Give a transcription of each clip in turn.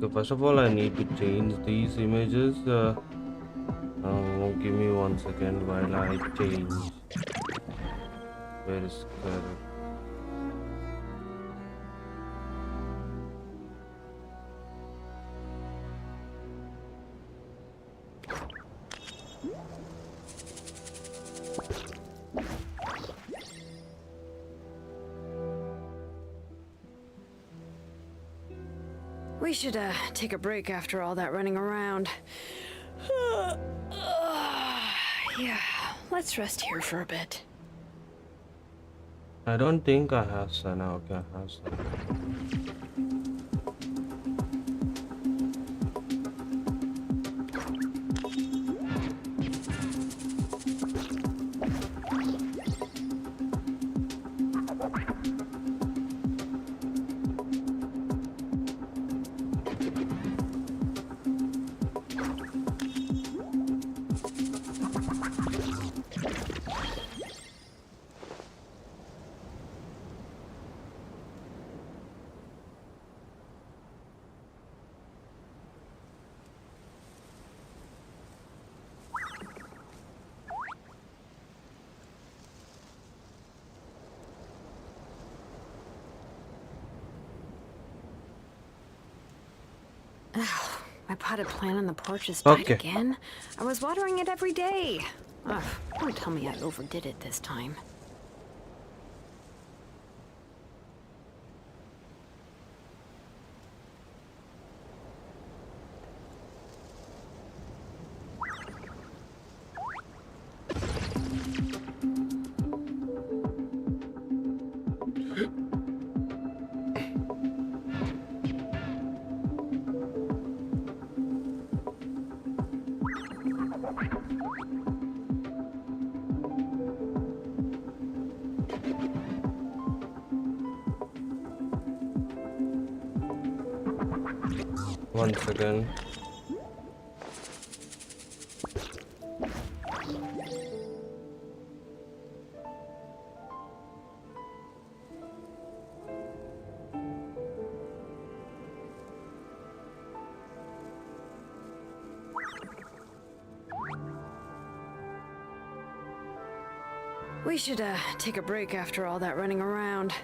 Okay, first of all, I need to change these images. Give me 1 second while I change. Where is Skirk? We should take a break after all that running around. Yeah, let's rest here for a bit. I don't think I have Sana. Okay, I have Sana. My potted plant on the porch has died Okay. again. I was watering it every day. Ugh, don't tell me I overdid it this time. One second. We should take a break after all that running around.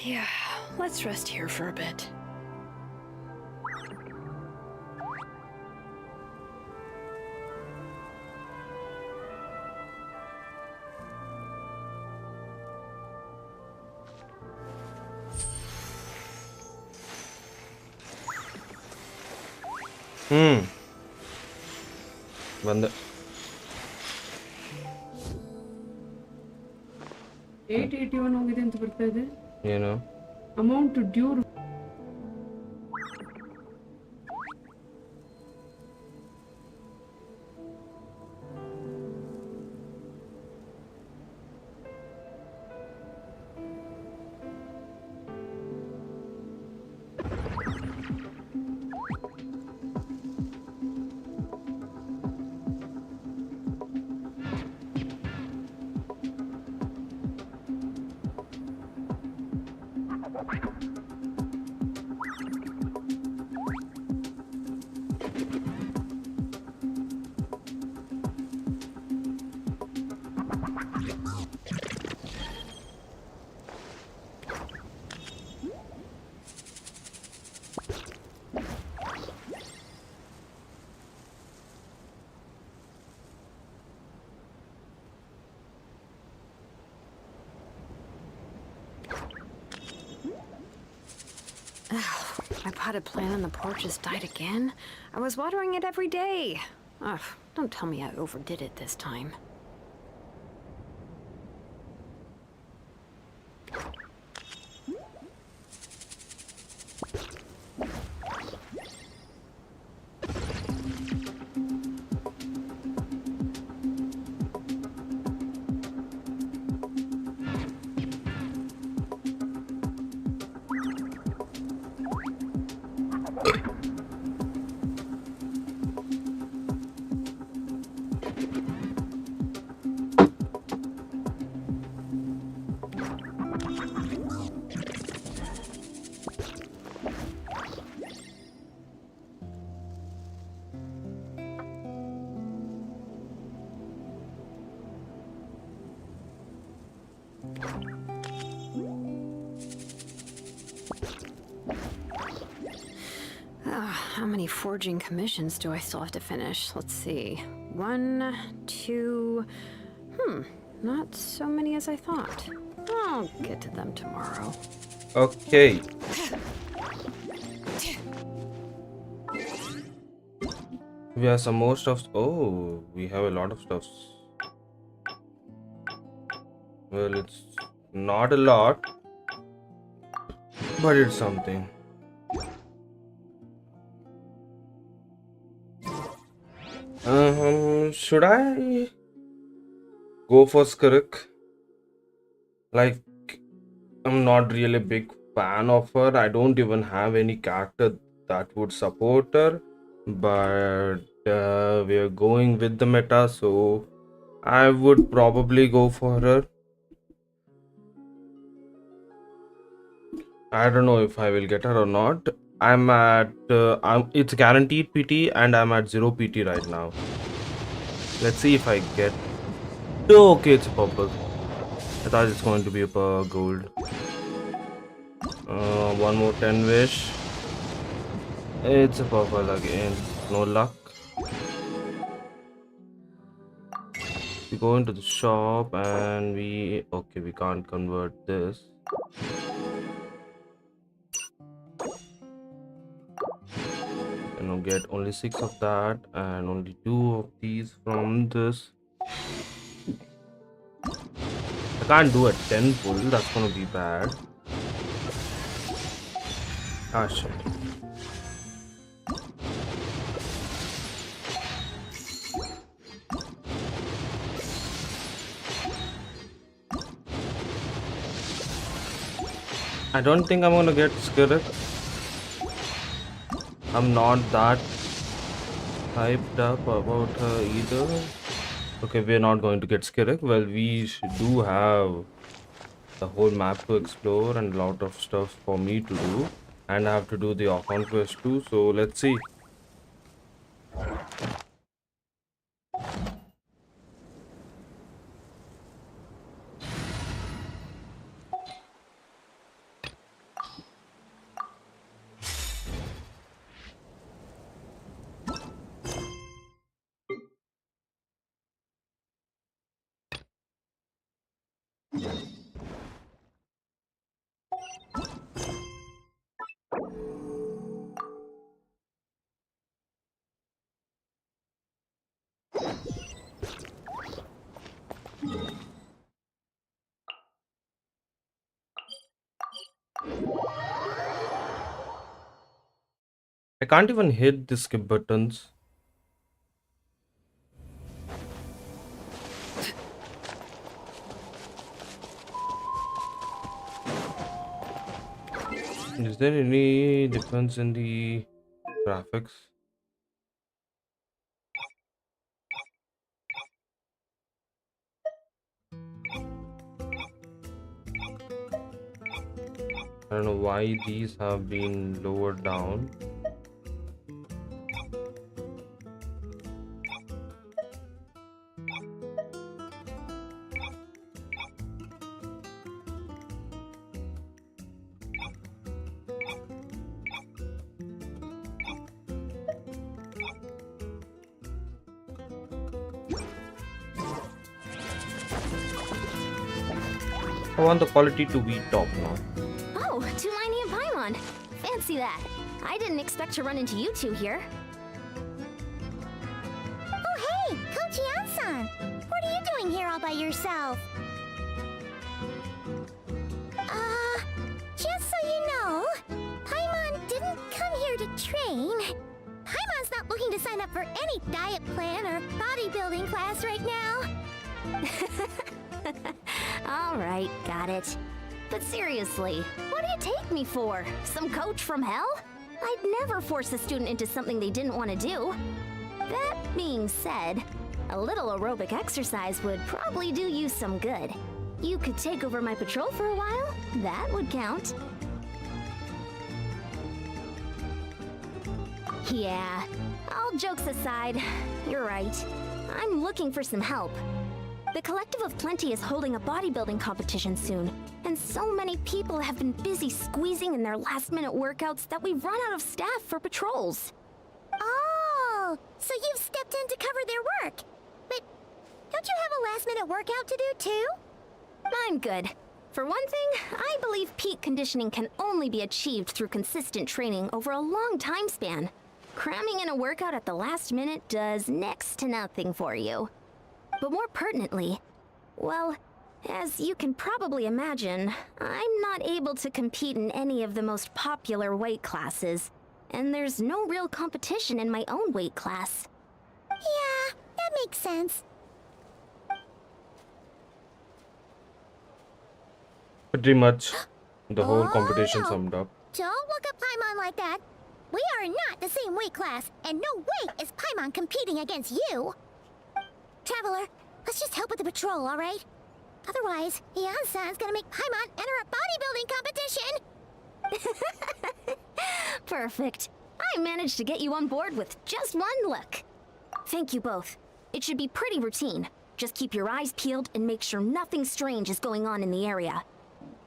Yeah, let's rest here for a bit. ಬಂದೆ 881 ಹೋಗಿದೆ ಅಂತ ಬರ್ತಾ ಇದೆ. ಏನು amount due My potted plant on the porch has died again. I was watering it every day. Ugh, don't tell me I overdid it this time. many forging commissions do I still have to finish? Let's see. 1, 2... not so many as I thought. I'll get to them tomorrow. Okay. We have some more stuff. Oh, we have a lot of stuff. Well, it's not a lot, but it's something. Should I go for Skirk? Like, I'm not really a big fan of her. I don't even have any character that would support her, but we are going with the meta, so I would probably go for her. I don't know if I will get her or not. It's guaranteed PT and I'm at 0 PT right now. Let's see if I get. Oh, okay, it's a purple. I thought it's going to be a gold. One more 10 wish. It's a purple again. No luck. We go into the shop and we can't convert this. Get only 6 of that and only 2 of these from this. I can't do a 10 pull, that's gonna be bad. Ah shit. I don't think I'm gonna get Skirk. I'm not that hyped up about her either. Okay, we're not going to get Skirk. Well, we do have the whole map to explore and a lot of stuff for me to do. And I have to do the off-on quest too, so let's see. I can't even hit the skip buttons. Is there any difference in the graphics? I don't know why these have been lowered down. I want the quality to be top now. Oh, Tulani and Paimon. Fancy that. I didn't expect to run into you two here. Oh hey, Kochi-san! What are you doing here all by yourself? Just so you know, Paimon didn't come here to train. Paimon's not looking to sign up for any diet plan or bodybuilding class right now. Alright, got it. But seriously, what do you take me for? Some coach from hell? I'd never force a student into something they didn't want to do. That being said, a little aerobic exercise would probably do you some good. You could take over my patrol for a while. That would count. Yeah, all jokes aside, you're right. I'm looking for some help. The Collective of Plenty is holding a bodybuilding competition soon, and so many people have been busy squeezing in their last-minute workouts that we've run out of staff for patrols. so you've stepped in to cover their work. But don't you have a last-minute workout to do, too? I'm good. For one thing, I believe peak conditioning can only be achieved through consistent training over a long time span. Cramming in a workout at the last minute does next to nothing for you. But more pertinently, well, as you can probably imagine, I'm not able to compete in any of the most popular weight classes, and there's no real competition in my own weight class. Yeah, that makes sense. Pretty much the whole Oh, competition no. summed up. Don't look at Paimon like that. We are not the same weight class, and no way is Paimon competing against you. Traveler, let's just help with the patrol, all right? Otherwise, Yan-san's gonna make Paimon enter a bodybuilding competition. Perfect. I managed to get you on board with just one look. Thank you both. It should be pretty routine. Just keep your eyes peeled and make sure nothing strange is going on in the area.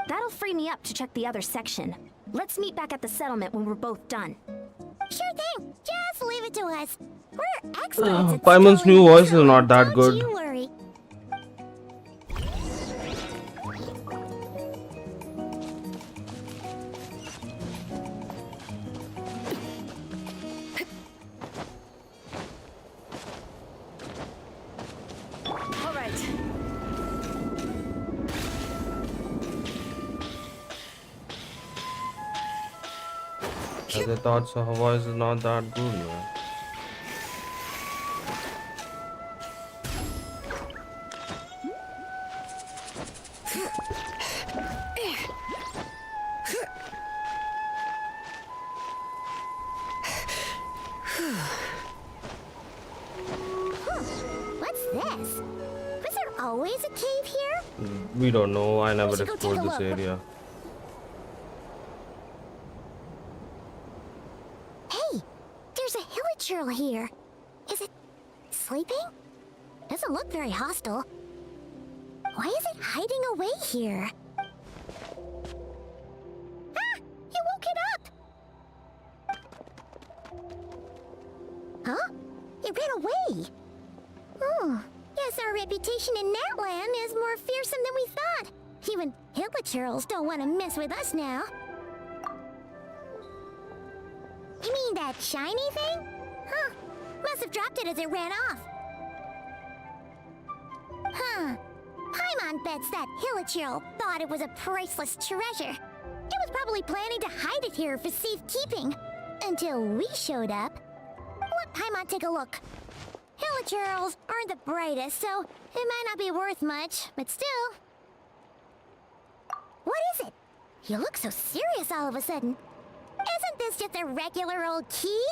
That'll free me up to check the other section. Let's meet back at the settlement when we're both done. Sure thing. Just leave it to us. We're experts at Paimon's spelling, new voice so is not that good. Don't you worry. All right. I thought so. Her voice is not that good, man. What's this? Was there always a cave here? We don't know. I never should go explored take a this look. area. Hey, there's a hilichurl here. Is it sleeping? Doesn't look very hostile. Why is it hiding away here? Ah! You woke it up! Huh? It ran away! Oh, guess our reputation in Natland is more fearsome than we thought. Even hilichurls don't want to mess with us now. You mean that shiny thing? Huh. Must have dropped it as it ran off. Huh. Paimon bets that hilichurl thought it was a priceless treasure. It was probably planning to hide it here for safekeeping. Until we showed up. Let Paimon take a look. Hilichurls aren't the brightest, so it might not be worth much, but still. What is it? You look so serious all of a sudden. Isn't this just a regular old key?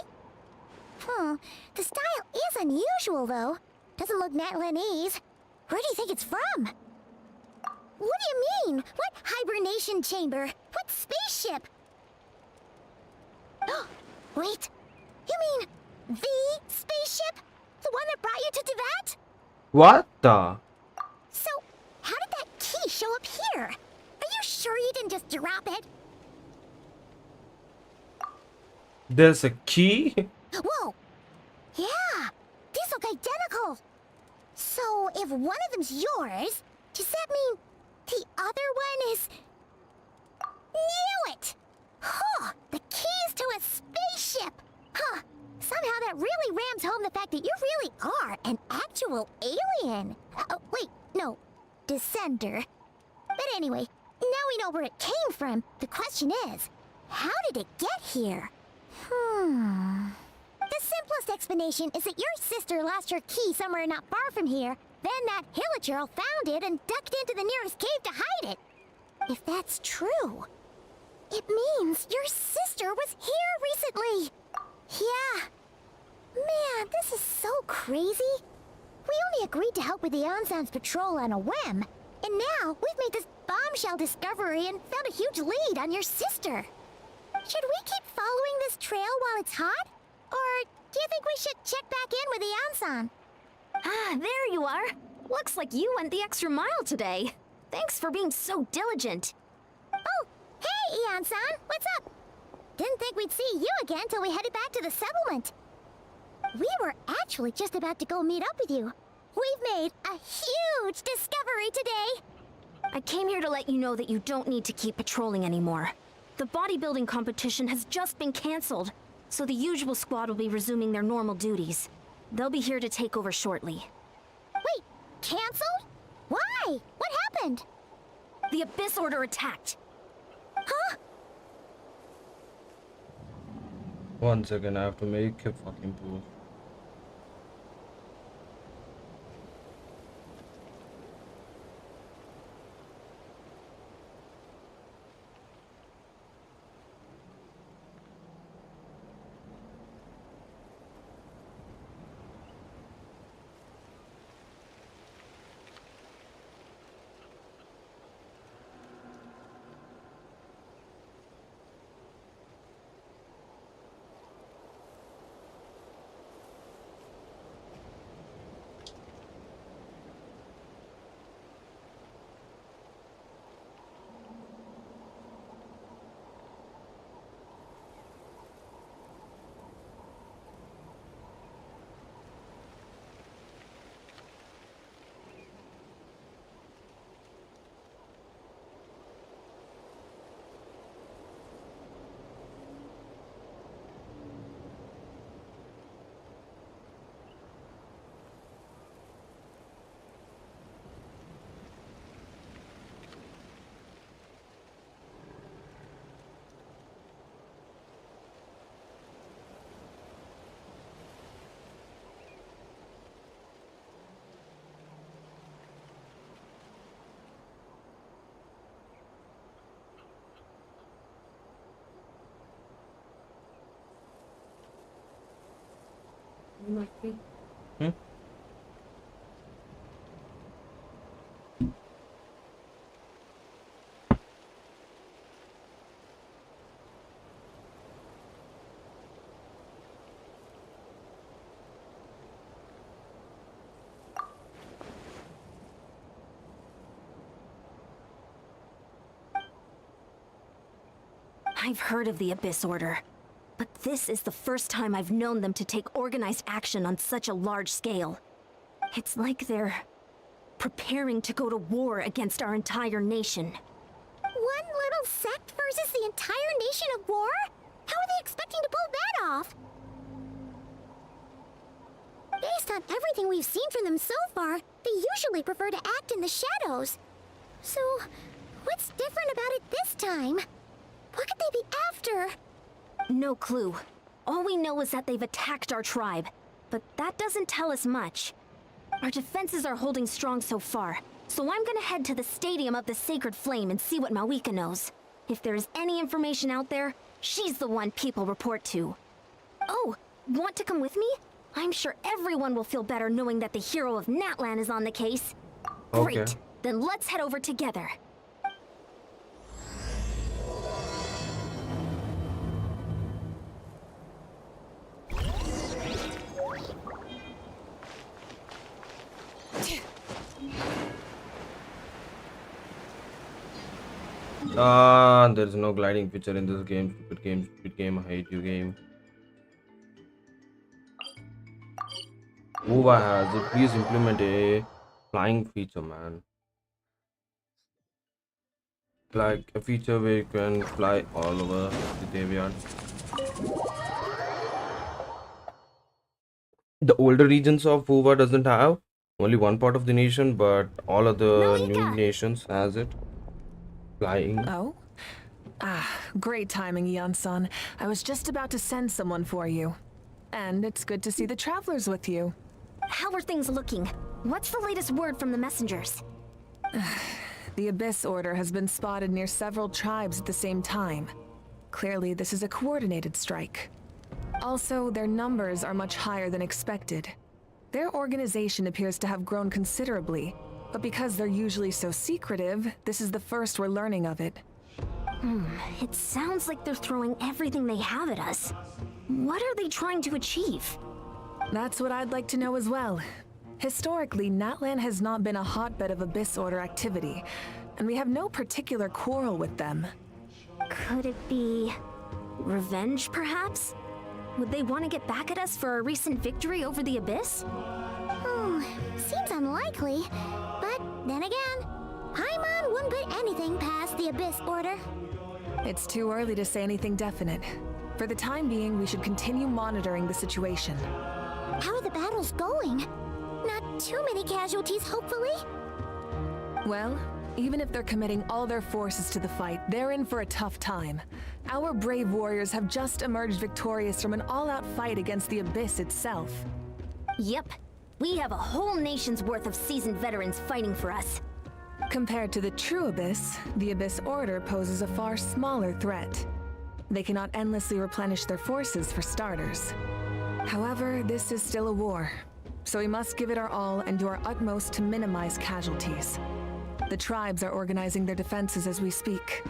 The style is unusual, though. Doesn't look Natlanese. Where do you think it's from? What do you mean? What hibernation chamber? What spaceship? Wait. You mean the spaceship? The one that brought you to Teyvat? What the? So, how did that key show up here? Are you sure you didn't just drop it? There's a key? Whoa! Yeah! These look identical! So, if one of them's yours, does that mean the other one is... Knew it! Huh! The keys to a spaceship! Huh! Somehow that really rams home the fact that you really are an actual alien! Wait, no. Descender. But anyway, now we know where it came from. The question is, how did it get here? The simplest explanation is that your sister lost her key somewhere not far from here. Then that hilichurl found it and ducked into the nearest cave to hide it. If that's true, it means your sister was here recently. Yeah. Man, this is so crazy. We only agreed to help with the Ansan's patrol on a whim. And now we've made this bombshell discovery and found a huge lead on your sister. Should we keep following this trail while it's hot? Or do you think we should check back in with the Ansan? Ah, there you are. Looks like you went the extra mile today. Thanks for being so diligent. Oh, hey, Ian-san, what's up? Didn't think we'd see you again till we headed back to the settlement. We were actually just about to go meet up with you. We've made a huge discovery today. I came here to let you know that you don't need to keep patrolling anymore. The bodybuilding competition has just been cancelled, so the usual squad will be resuming their normal duties. They'll be here to take over shortly. Wait, canceled? Why? What happened? The Abyss Order attacked. Huh? 1 second, I have to make a fucking pool. Hmm? I've heard of the Abyss Order, but this is the first time I've known them to take organized action on such a large scale. It's like they're preparing to go to war against our entire nation. One little sect versus the entire nation at war? How are they expecting to pull that off? Based on everything we've seen from them so far, they usually prefer to act in the shadows. So, what's different about it this time? What could they be after? No clue. All we know is that they've attacked our tribe, but that doesn't tell us much. Our defenses are holding strong so far, so I'm gonna head to the Stadium of the Sacred Flame and see what Mawika knows. If there's any information out there, she's the one people report to. Oh, want to come with me? I'm sure everyone will feel better knowing that the hero of Natlan is on the case. Okay. Great, then let's head over together. There's no gliding feature in this game. Stupid game, I hate you game. Uva has it. Please implement a flying feature, man. Like a feature where you can fly all over the graveyard. The older regions of Uva doesn't have only one part of the nation, but all other new Mawika! nations has it. Flying. Oh? Ah, great timing, Eon-san. I was just about to send someone for you. And it's good to see the travelers with you. How are things looking? What's the latest word from the messengers? The Abyss Order has been spotted near several tribes at the same time. Clearly, this is a coordinated strike. Also, their numbers are much higher than expected. Their organization appears to have grown considerably, but because they're usually so secretive, this is the first we're learning of it. It sounds like they're throwing everything they have at us. What are they trying to achieve? That's what I'd like to know as well. Historically, Natlan has not been a hotbed of Abyss Order activity, and we have no particular quarrel with them. Could it be revenge, perhaps? Would they want to get back at us for our recent victory over the Abyss? Seems unlikely. But then again, Paimon wouldn't put anything past the Abyss Order. It's too early to say anything definite. For the time being, we should continue monitoring the situation. How are the battles going? Not too many casualties, hopefully? Well, even if they're committing all their forces to the fight, they're in for a tough time. Our brave warriors have just emerged victorious from an all-out fight against the Abyss itself. Yep. We have a whole nation's worth of seasoned veterans fighting for us. Compared to the true Abyss, the Abyss Order poses a far smaller threat. They cannot endlessly replenish their forces for starters. However, this is still a war, so we must give it our all and do our utmost to minimize casualties. The tribes are organizing their defenses as we speak.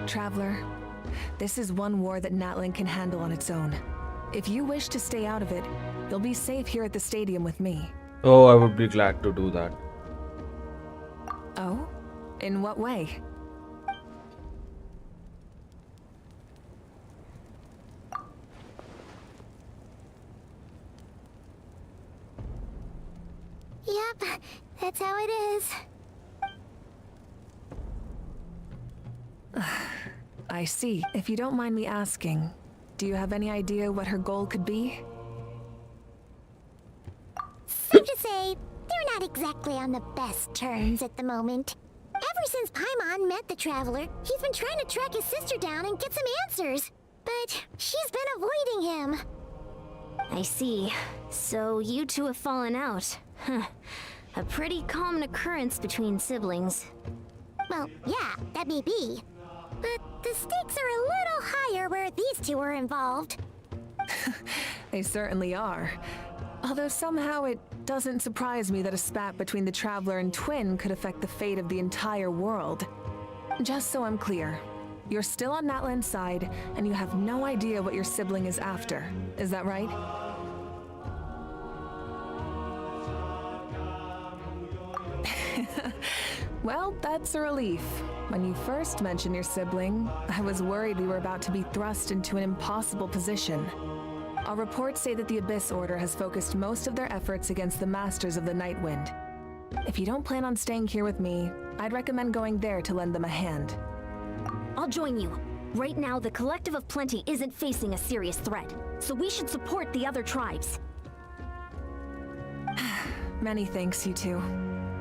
Traveler, this is one war that Natlan can handle on its own. If you wish to stay out of it, you'll be safe here at the stadium with me. Oh, I would be glad to do that. Oh? In what way? Yep, that's how it is. I see. If you don't mind me asking, do you have any idea what her goal could be? Safe to say, they're not exactly on the best terms at the moment. Ever since Paimon met the Traveler, he's been trying to track his sister down and get some answers. But she's been avoiding him. I see. So you two have fallen out. Huh. A pretty common occurrence between siblings. Well, yeah, that may be. But the stakes are a little higher where these two are involved. They certainly are. Although somehow it doesn't surprise me that a spat between the Traveler and Twin could affect the fate of the entire world. Just so I'm clear, you're still on Natlan's side, and you have no idea what your sibling is after. Is that right? Well, that's a relief. When you first mentioned your sibling, I was worried we were about to be thrust into an impossible position. Our reports say that the Abyss Order has focused most of their efforts against the Masters of the Nightwind. If you don't plan on staying here with me, I'd recommend going there to lend them a hand. I'll join you. Right now, the Collective of Plenty isn't facing a serious threat, so we should support the other tribes. Many thanks, you two.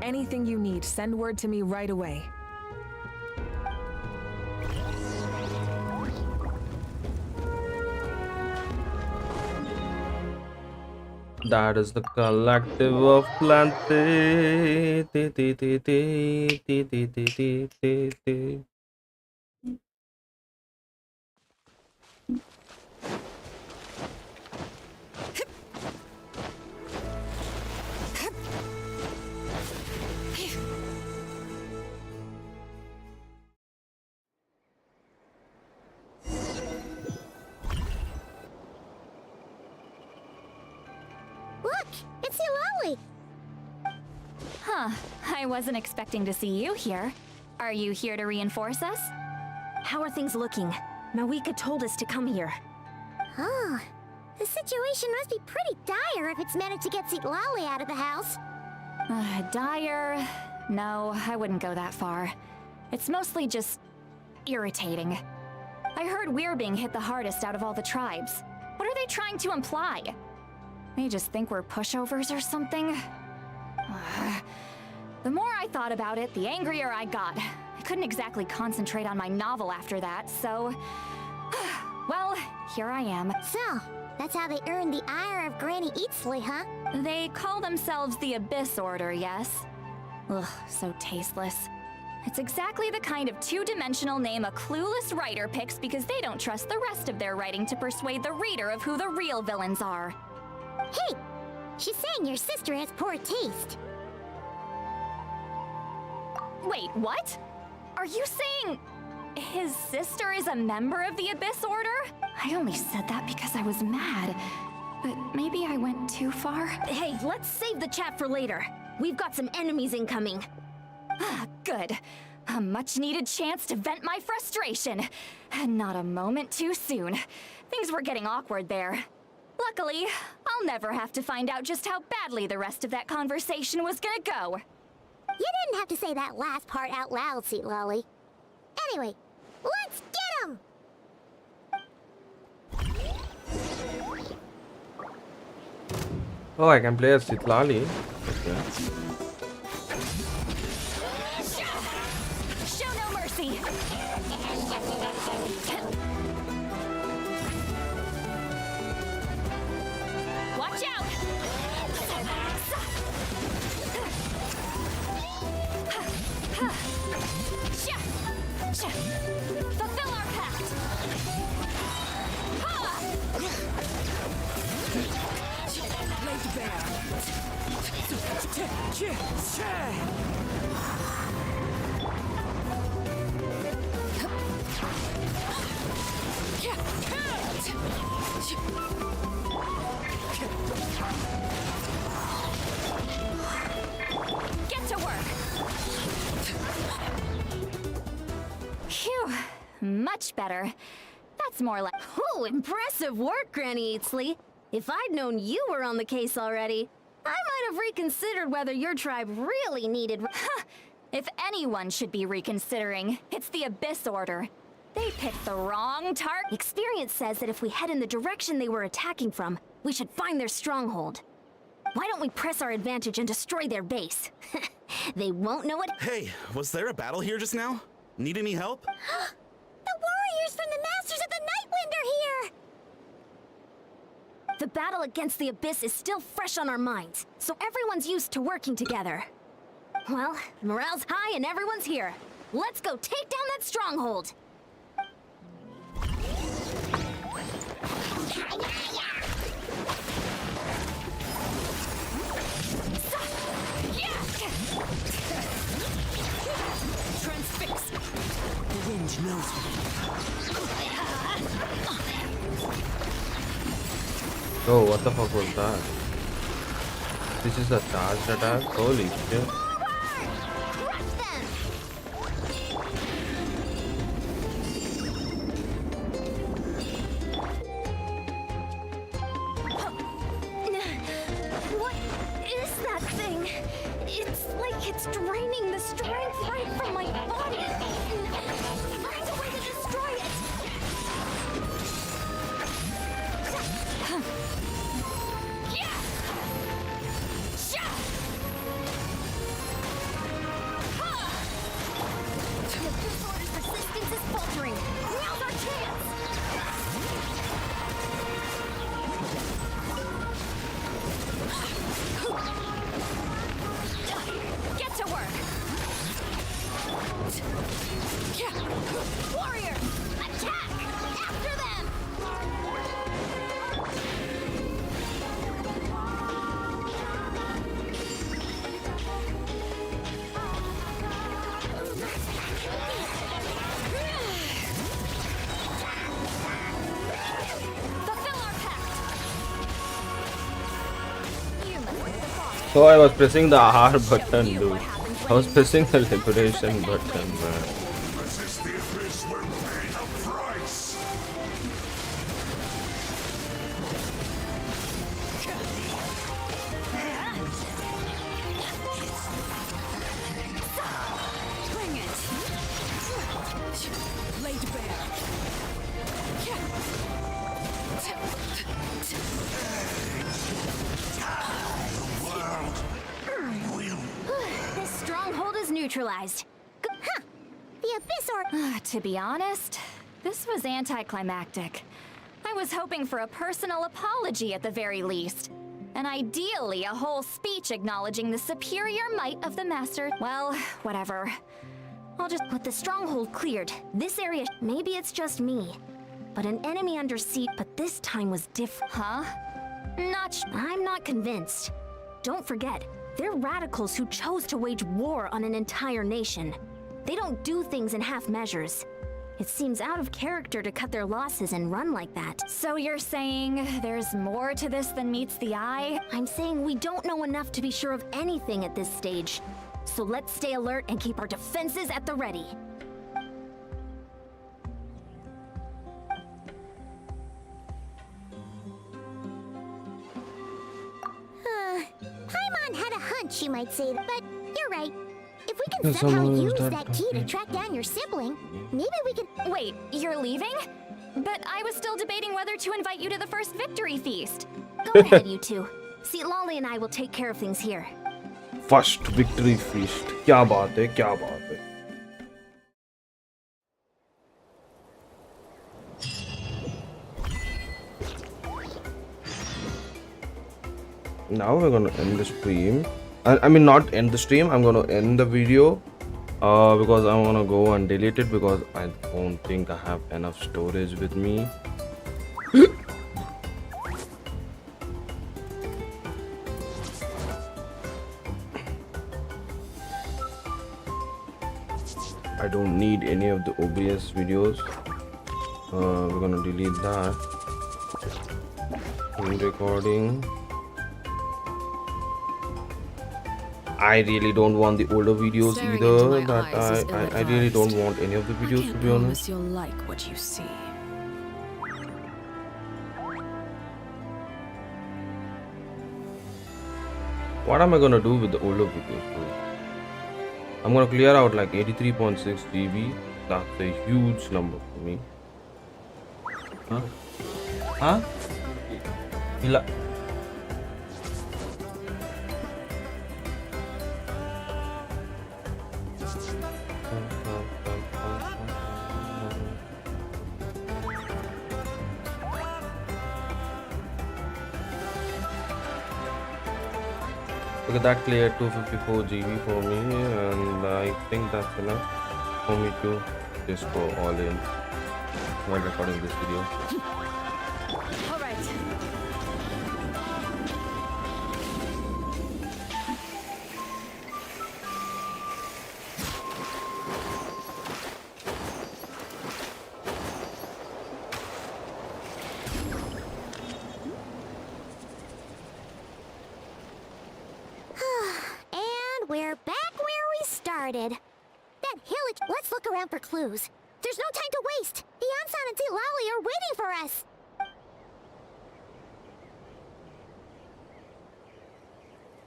Anything you need, send word to me right away. That is the Collective of Plenty. Look, it's Eulalie! Huh, I wasn't expecting to see you here. Are you here to reinforce us? How are things looking? Mawika told us to come here. Oh, the situation must be pretty dire if it's managed to get Eulalie out of the house. Dire? No, I wouldn't go that far. It's mostly just irritating. I heard we're being hit the hardest out of all the tribes. What are they trying to imply? They just think we're pushovers or something? The more I thought about it, the angrier I got. I couldn't exactly concentrate on my novel after that, so... well, here I am. So, that's how they earned the ire of Granny Eatsley, huh? They call themselves the Abyss Order, yes? Ugh, so tasteless. It's exactly the kind of two-dimensional name a clueless writer picks because they don't trust the rest of their writing to persuade the reader of who the real villains are. Hey! She's saying your sister has poor taste. Wait, what? Are you saying his sister is a member of the Abyss Order? I only said that because I was mad, but maybe I went too far. Hey, let's save the chat for later. We've got some enemies incoming. Good. A much-needed chance to vent my frustration. And not a moment too soon. Things were getting awkward there. Luckily, I'll never have to find out just how badly the rest of that conversation was gonna go. You didn't have to say that last part out loud, Sweet Lolly. Anyway, let's get him! Oh, I can play as Sitlali. Okay. Show no mercy! Watch out! Fulfill our pact! Laid bare. Get to work! Phew, much better. That's more like... Oh, impressive work, Granny Eatsley. If I'd known you were on the case already, I might have reconsidered whether your tribe really needed... If anyone should be reconsidering, it's the Abyss Order. They picked the wrong target. Experience says that if we head in the direction they were attacking from, we should find their stronghold. Why don't we press our advantage and destroy their base? They won't know it. Hey, was there a battle here just now? Need any help? The warriors from the Masters of the Nightwind are here! The battle against the Abyss is still fresh on our minds, so everyone's used to working together. Well, morale's high and everyone's here. Let's go take down that stronghold! Transfix! The wind knows me. Oh, what the fuck was that? This is a charged attack? Holy shit. Crush them! What is that thing? It's like it's draining the strength right from my body. Find a way to destroy it. This order's resistance is faltering. Now's our chance. Get to work! Warrior, attack! After them! Fulfill our pact! You must be the boss. So I was pressing the R button, dude. I was pressing the liberation button, man. Resist the abyss will pay the price. Bring it! Laid bare. This stronghold is neutralized. Huh! The Abyss Order... To be honest, this was anticlimactic. I was hoping for a personal apology at the very least. And ideally, a whole speech acknowledging the superior might of the Master. Well, whatever. I'll just... With the stronghold cleared, this area... Maybe it's just me, but an enemy under siege... But this time was different. Huh? I'm not convinced. Don't forget, they're radicals who chose to wage war on an entire nation. They don't do things in half measures. It seems out of character to cut their losses and run like that. So you're saying there's more to this than meets the eye? I'm saying we don't know enough to be sure of anything at this stage. So let's stay alert and keep our defenses at the ready. Paimon had a hunch, you might say, but you're right. If we can Yes, somehow someone use is that key to track down your sibling, maybe we can. Wait, you're leaving? But I was still debating whether to invite you to the first victory feast. Go ahead, you two. See, Lolly and I will take care of things here. First victory feast. क्या बात है, क्या बात है. Now we're gonna end the stream. I mean, not end the stream. I'm gonna end the video because I wanna go and delete it because I don't think I have enough storage with me. I don't need any of the OBS videos. We're gonna delete that. Recording. I really don't want the older videos Staring either. into my That eyes is I really don't want any of the videos, to be honest. You'll like what you see. What am I gonna do with the older videos, bro? I'm gonna clear out like 83.6 GB. That's a huge number for me. Huh? Huh? Hila. Okay, that cleared 254 GB for me, and I think that's enough for me to just go all in while recording this video. All right. And we're back where we started. That hillage. Let's look around for clues. There's no time to waste. The Ansan and Lolly are waiting for us.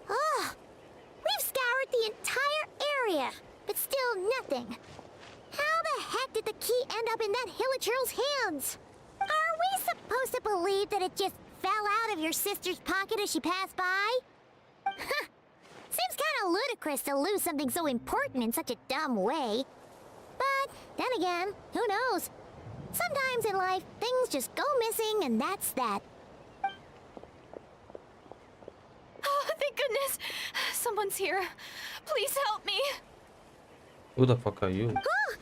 Oh, we've scoured the entire area, but still nothing. How the heck did the key end up in that Hilichurl's hands? Are we supposed to believe that it just fell out of your sister's pocket as she passed by? Huh. Seems kind of ludicrous to lose something so important in such a dumb way. But then again, who knows? Sometimes in life, things just go missing and that's that. Oh, thank goodness. Someone's here. Please help me. Who the fuck are you? Oh,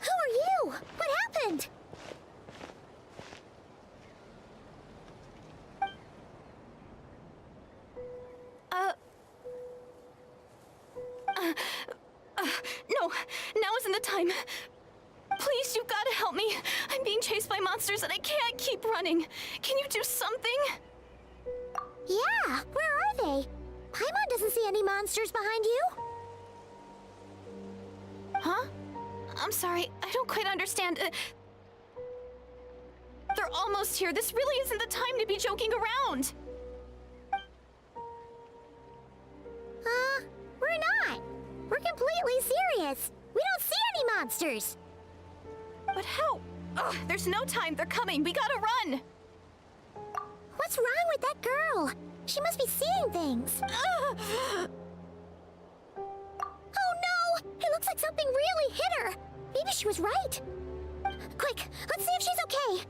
who are you? What happened? No, now isn't the time. Please, you've got to help me. I'm being chased by monsters and I can't keep running. Can you do something? Yeah, where are they? Paimon doesn't see any monsters behind you. Huh? I'm sorry, I don't quite understand. They're almost here. This really isn't the time to be joking around. We're not. We're completely serious. We don't see any monsters. But how? Ugh, there's no time. They're coming. We gotta run. What's wrong with that girl? She must be seeing things. Oh no! It looks like something really hit her. Maybe she was right. Quick, let's see if she's okay.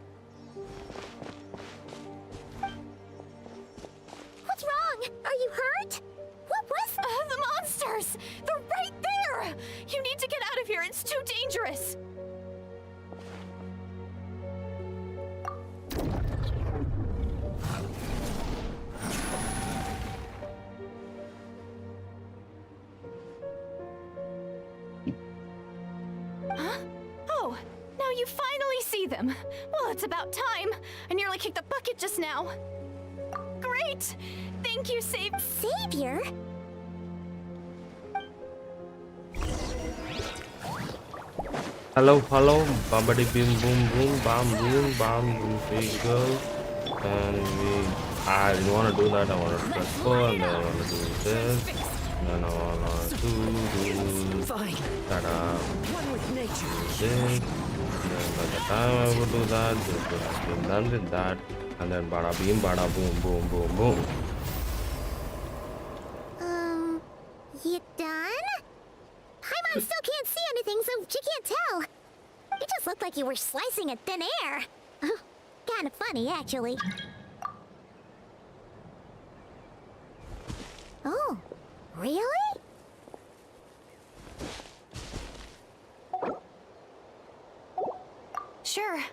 What's wrong? Are you hurt? What was The monsters! They're right there! You need to get out of here. It's too dangerous. Huh? Oh, now you finally see them. Well, it's about time. I nearly kicked the bucket just now. Great! Thank you, Savior? Hello, hello, bumpity boom, boom, boom, bam, boom, bam, boom, big girl. And I didn't want to do that. I wanted to press 4, and then I want to do this. And then I want to do ta-da, this. And then by the time I would do that, this would have been done with that. And then bada beam, bada boom, boom, boom, boom. You done? Paimon still can't see anything, so she can't tell. It just looked like you were slicing at thin air. Kind of funny, actually. Oh, really? Sure.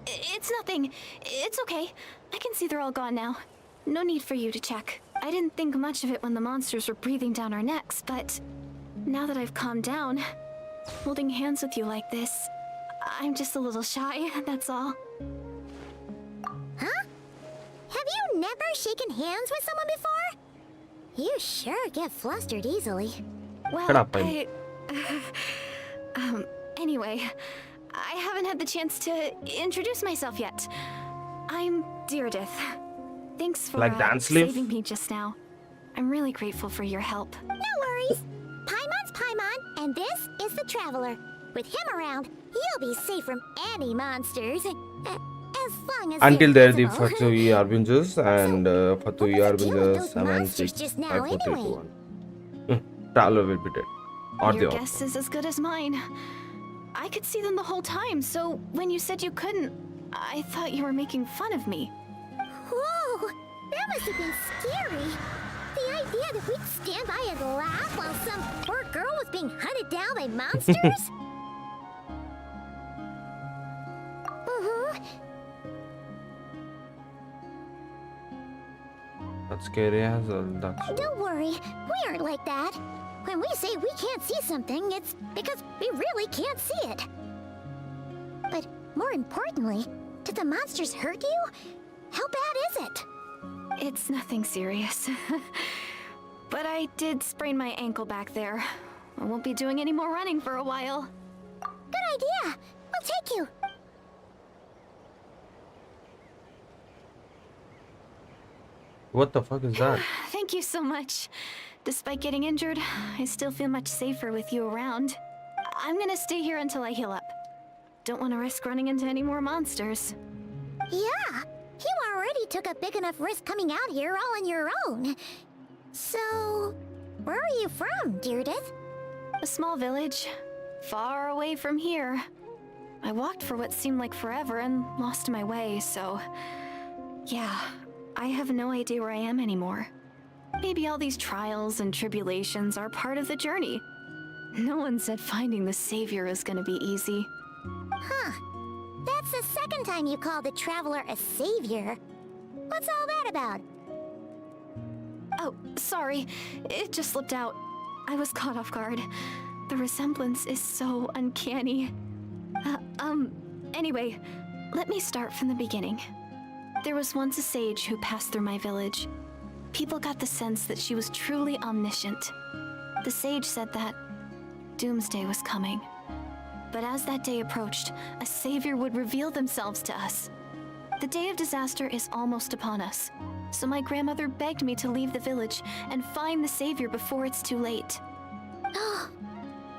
It's nothing. It's okay. I can see they're all gone now. No need for you to check. I didn't think much of it when the monsters were breathing down our necks, but now that I've calmed down, holding hands with you like this, I'm just a little shy, that's all. Huh? Have you never shaken hands with someone before? You sure get flustered easily. Well, Shut up, anyway, I haven't had the chance to introduce myself yet. I'm Deirdith. Thanks for Like dance sleeve? saving me just now. I'm really grateful for your help. No worries. Paimon's Paimon, and this is the Traveler. With him around, you'll be safe from any monsters. As long as Until they're they're the visible. Fatui Harbingers, and Fatui what was the deal with Harbingers those monsters 7, 6, just 5, now 4, 3, 2, anyway? 1. Traveler will be dead. Or Your they guess is as good as mine. I could see them the whole time, so when you said you couldn't, I thought you were making fun of me. Whoa! That must have been scary. The idea that we'd stand by and laugh while some poor girl was being hunted down by monsters? That's scary as well. That's Don't worry, we aren't like that. When we say we can't see something, it's because we really can't see it. But more importantly, did the monsters hurt you? How bad is it? It's nothing serious. But I did sprain my ankle back there. I won't be doing any more running for a while. Good idea. We'll take you. what the fuck is that? Thank you so much. Despite getting injured, I still feel much safer with you around. I'm gonna stay here until I heal up. Don't want to risk running into any more monsters. Yeah, you already took a big enough risk coming out here all on your own. So, where are you from, Deirdith? A small village, far away from here. I walked for what seemed like forever and lost my way, so... yeah, I have no idea where I am anymore. Maybe all these trials and tribulations are part of the journey. No one said finding the Savior is gonna be easy. Huh. That's the second time you called the Traveler a savior. What's all that about? Oh, sorry. It just slipped out. I was caught off guard. The resemblance is so uncanny. Anyway, let me start from the beginning. There was once a sage who passed through my village. People got the sense that she was truly omniscient. The sage said that doomsday was coming. But as that day approached, a savior would reveal themselves to us. The day of disaster is almost upon us, so my grandmother begged me to leave the village and find the savior before it's too late.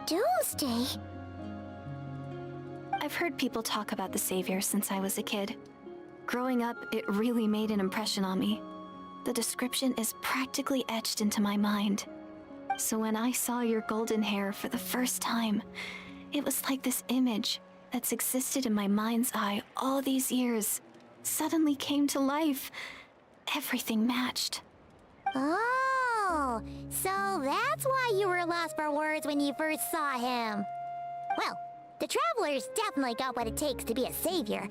Doomsday? I've heard people talk about the savior since I was a kid. Growing up, it really made an impression on me. The description is practically etched into my mind. So when I saw your golden hair for the first time, it was like this image that's existed in my mind's eye all these years suddenly came to life. Everything matched. Oh, so that's why you were lost for words when you first saw him. Well, the Traveler's definitely got what it takes to be a savior.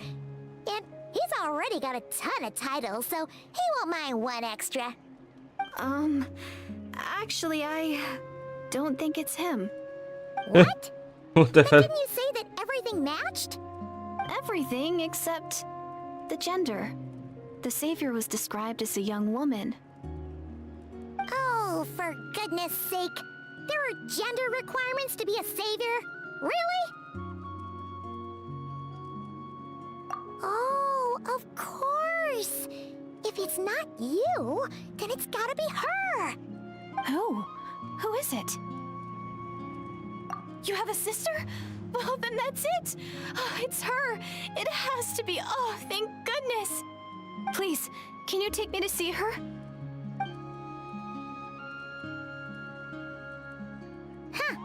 And he's already got a ton of titles, so he won't mind one extra. Actually, I don't think it's him. What? What the But hell? didn't you say that everything matched? Everything except the gender. the savior was described as a young woman. Oh, for goodness sake. There are gender requirements to be a savior? Really? Oh, of course. If it's not you, then it's gotta be her. Who? Who is it? You have a sister? Well, then that's it! Oh, it's her! It has to be! Oh, thank goodness! Please, can you take me to see her? Huh.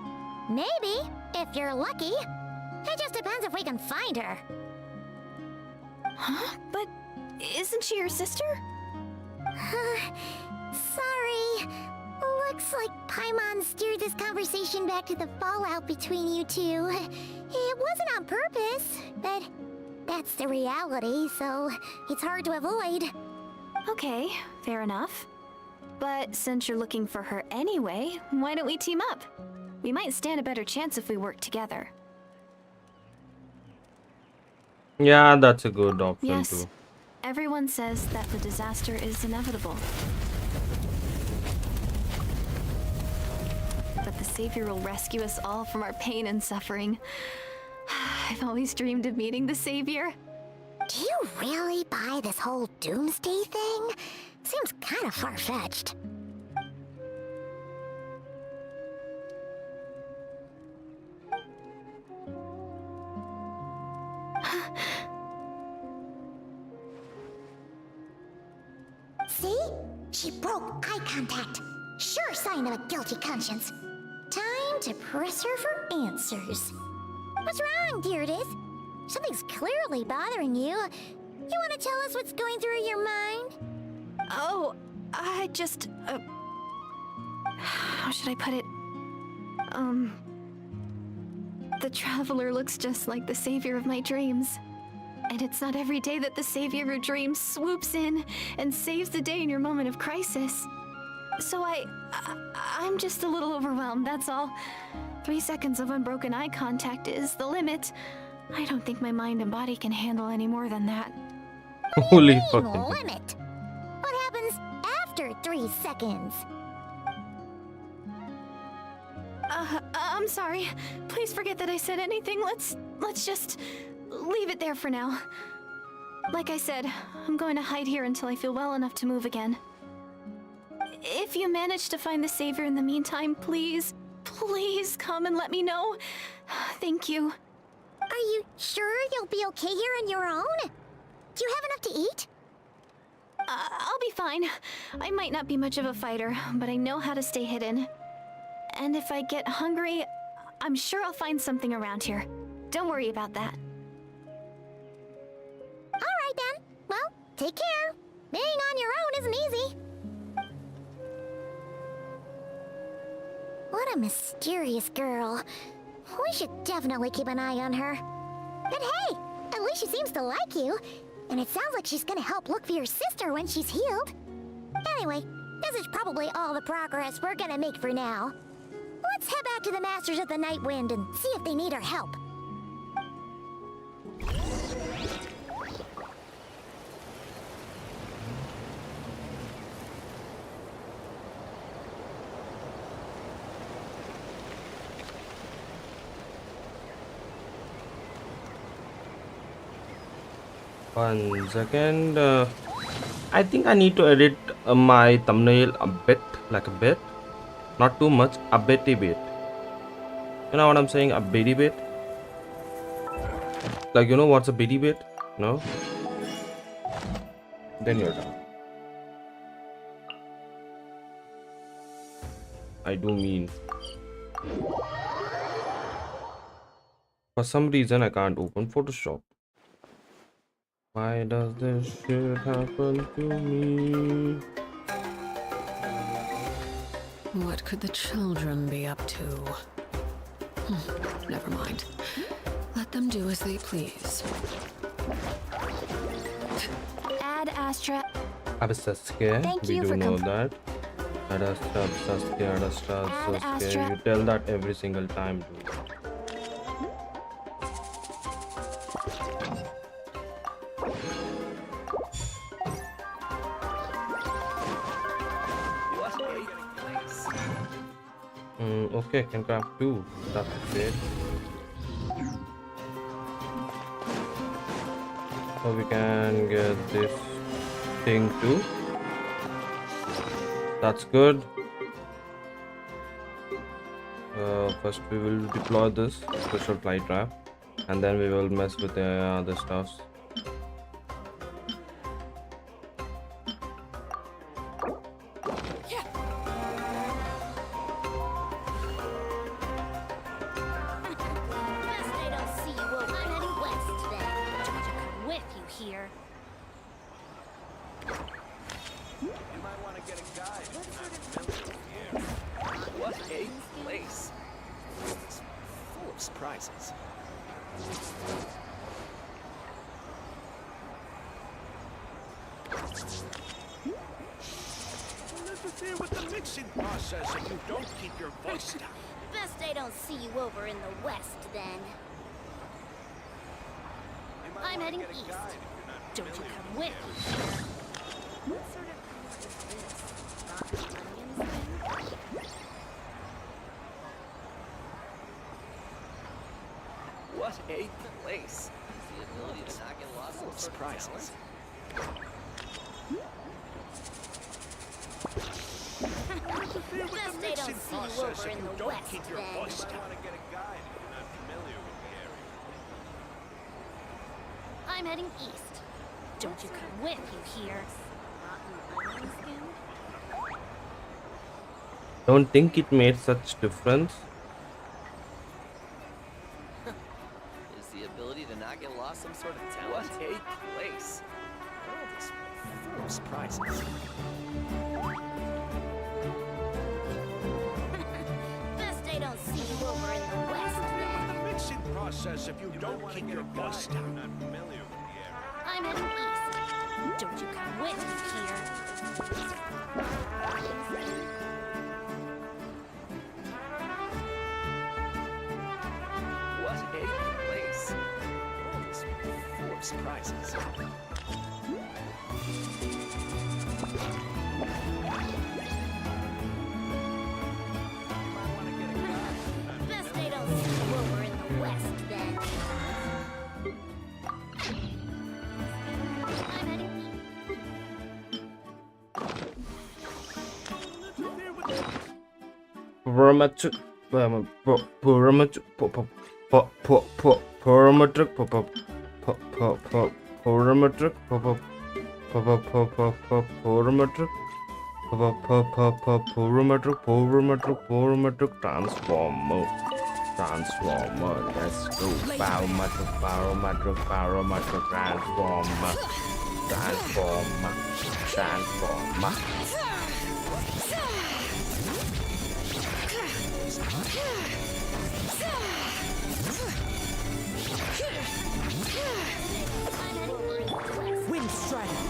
Maybe, if you're lucky. It just depends if we can find her. Huh? But isn't she your sister? Sorry. Looks like Paimon steered this conversation back to the fallout between you two. It wasn't on purpose, but that's the reality, so it's hard to avoid. Okay, fair enough. But since you're looking for her anyway, why don't we team up? We might stand a better chance if we work together. Yeah, that's a good option Yes. too. Everyone says that the disaster is inevitable. But the savior will rescue us all from our pain and suffering. I've always dreamed of meeting the savior. Do you really buy this whole doomsday thing? Seems kind of far-fetched. See? She broke eye contact. Sure sign of a guilty conscience. Time to press her for answers. What's wrong, Deirdis? Something's clearly bothering you. You want to tell us what's going through your mind? Oh, I just... how should I put it? The traveler looks just like the savior of my dreams. And it's not every day that the savior of your dreams swoops in and saves the day in your moment of crisis. So I'm just a little overwhelmed, that's all. 3 seconds of unbroken eye contact is the limit. I don't think my mind and body can handle any more than that. Holy fucking. Limit. What happens after 3 seconds? I'm sorry. Please forget that I said anything. Let's just leave it there for now. Like I said, I'm going to hide here until I feel well enough to move again. If you manage to find the savior in the meantime, please come and let me know. Thank you. Are you sure you'll be okay here on your own? Do you have enough to eat? I'll be fine. I might not be much of a fighter, but I know how to stay hidden. And if I get hungry, I'm sure I'll find something around here. Don't worry about that. Alright then. Well, take care. Being on your own isn't easy. What a mysterious girl. We should definitely keep an eye on her. But hey, at least she seems to like you. And it sounds like she's gonna help look for your sister when she's healed. Anyway, this is probably all the progress we're gonna make for now. Let's head back to the Masters of the Night Wind and see if they need our help. One second. I think I need to edit my thumbnail a bit, like a bit. Not too much, a bitty bit. You know what I'm saying? A bitty bit. Like, you know what's a bitty bit? No? Then you're done. I do mean. For some reason, I can't open Photoshop. Why does this shit happen to me? What could the children be up to? Never mind. Let them do as they please. Ad Astra. Ab Sasuke, Thank we you do for know that. Ad Astra, Sasuke, Ad Astra, Ad Sasuke. Astra. You tell that every single time, dude. Okay, can craft 2. That's great. So we can get this thing too. That's good. First we will deploy this special fly trap, and then we will mess with the other stuffs. Best I don't see you over. I'm heading west then. Don't you come with you here. You might want to get a guide. What a place! It's full of surprises. Don't interfere with the mixing process if you don't keep your voice down. Best I don't see you over in the west then. You might I'm wanna heading get a east. guide if you're not Don't you familiar come with with the me area. here. What sort of food is this? Rotten onions then? What a place! The ability to not get lost in surprises. Interfere with Best the I don't mixing see you process over if in you the don't west keep your then. voice down. You might want to get a guide if you're not familiar with the area. I'm heading east. Don't you come with you here. Rotten onion skin? Don't think it made such difference. Is the ability to not get lost some sort of talent? What a place! The world is full of surprises. Best I don't see you over in the west then. The mixing process if you don't keep your voice down. Not familiar with the area. I'm heading east. Don't you come with me here. What a place! The world is full of surprises. Best I don't see you over in the west then. I'm heading east. Parametric, parametric, parametric, parametric, parametric, transformer, let's go, parametric, transformer. Wind Strider.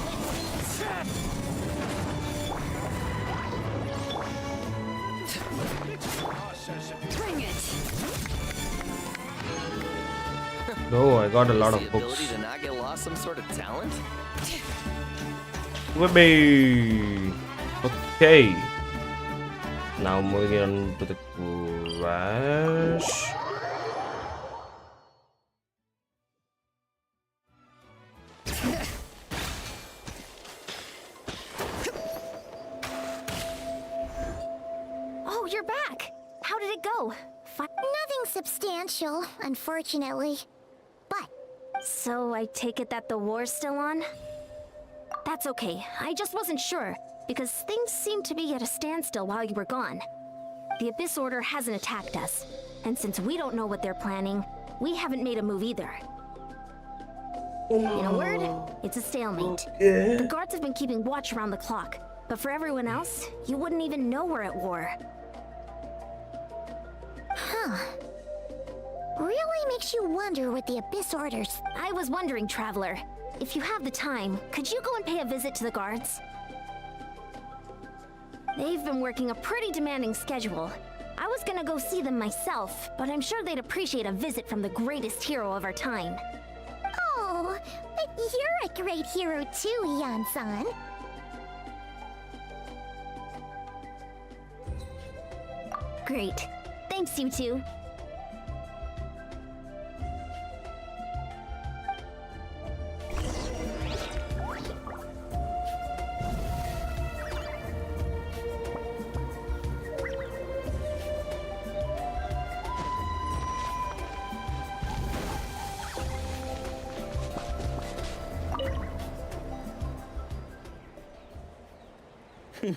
Bring it! No, I got a lot Is of the books. ability to not get lost some sort of talent? Whippy. Okay. Now moving on to the crash. Oh, you're back! How did it go? Nothing substantial, unfortunately. But So I take it that the war's still on? That's okay. I just wasn't sure, because things seemed to be at a standstill while you were gone. The Abyss Order hasn't attacked us, and since we don't know what they're planning, we haven't made a move either. In a word, it's a stalemate. The guards have been keeping watch around the clock, but for everyone else, you wouldn't even know we're at war. really makes you wonder what the Abyss Order's. I was wondering, Traveler, if you have the time, could you go and pay a visit to the guards? They've been working a pretty demanding schedule. I was gonna go see them myself, but I'm sure they'd appreciate a visit from the greatest hero of our time. Oh, but you're a great hero too, Yan-san. Great. Thanks, you two.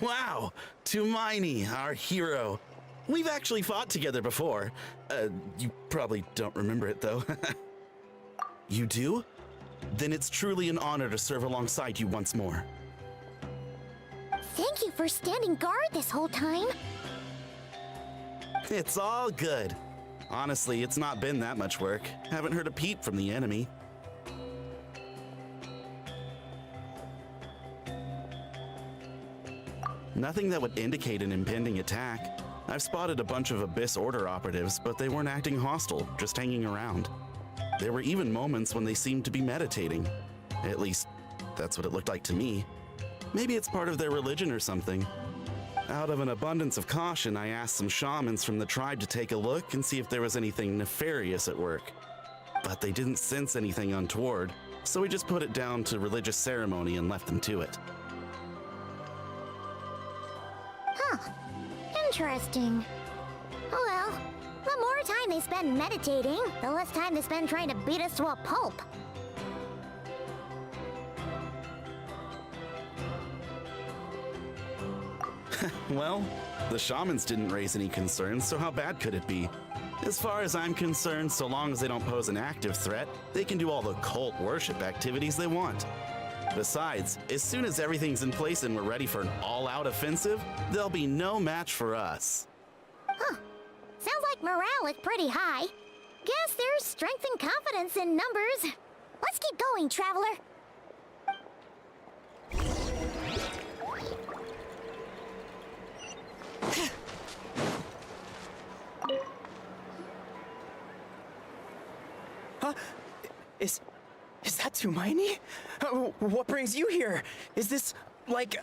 Wow, Tumaini, our hero. We've actually fought together before. You probably don't remember it though. You do? Then it's truly an honor to serve alongside you once more. Thank you for standing guard this whole time. It's all good. Honestly, it's not been that much work. Haven't heard a peep from the enemy. Nothing that would indicate an impending attack. I've spotted a bunch of Abyss Order operatives, but they weren't acting hostile, just hanging around. There were even moments when they seemed to be meditating. At least, that's what it looked like to me. Maybe it's part of their religion or something. Out of an abundance of caution, I asked some shamans from the tribe to take a look and see if there was anything nefarious at work. But they didn't sense anything untoward, so we just put it down to religious ceremony and left them to it. Huh. Interesting. Oh well, the more time they spend meditating, the less time they spend trying to beat us to a pulp. Well, the shamans didn't raise any concerns, so how bad could it be? As far as I'm concerned, so long as they don't pose an active threat, they can do all the cult worship activities they want. Besides, as soon as everything's in place and we're ready for an all-out offensive, there'll be no match for us. Huh. Sounds like morale is pretty high. Guess there's strength and confidence in numbers. Let's keep going, Traveler. Huh? Is that Tumaini? What brings you here? Is this, like,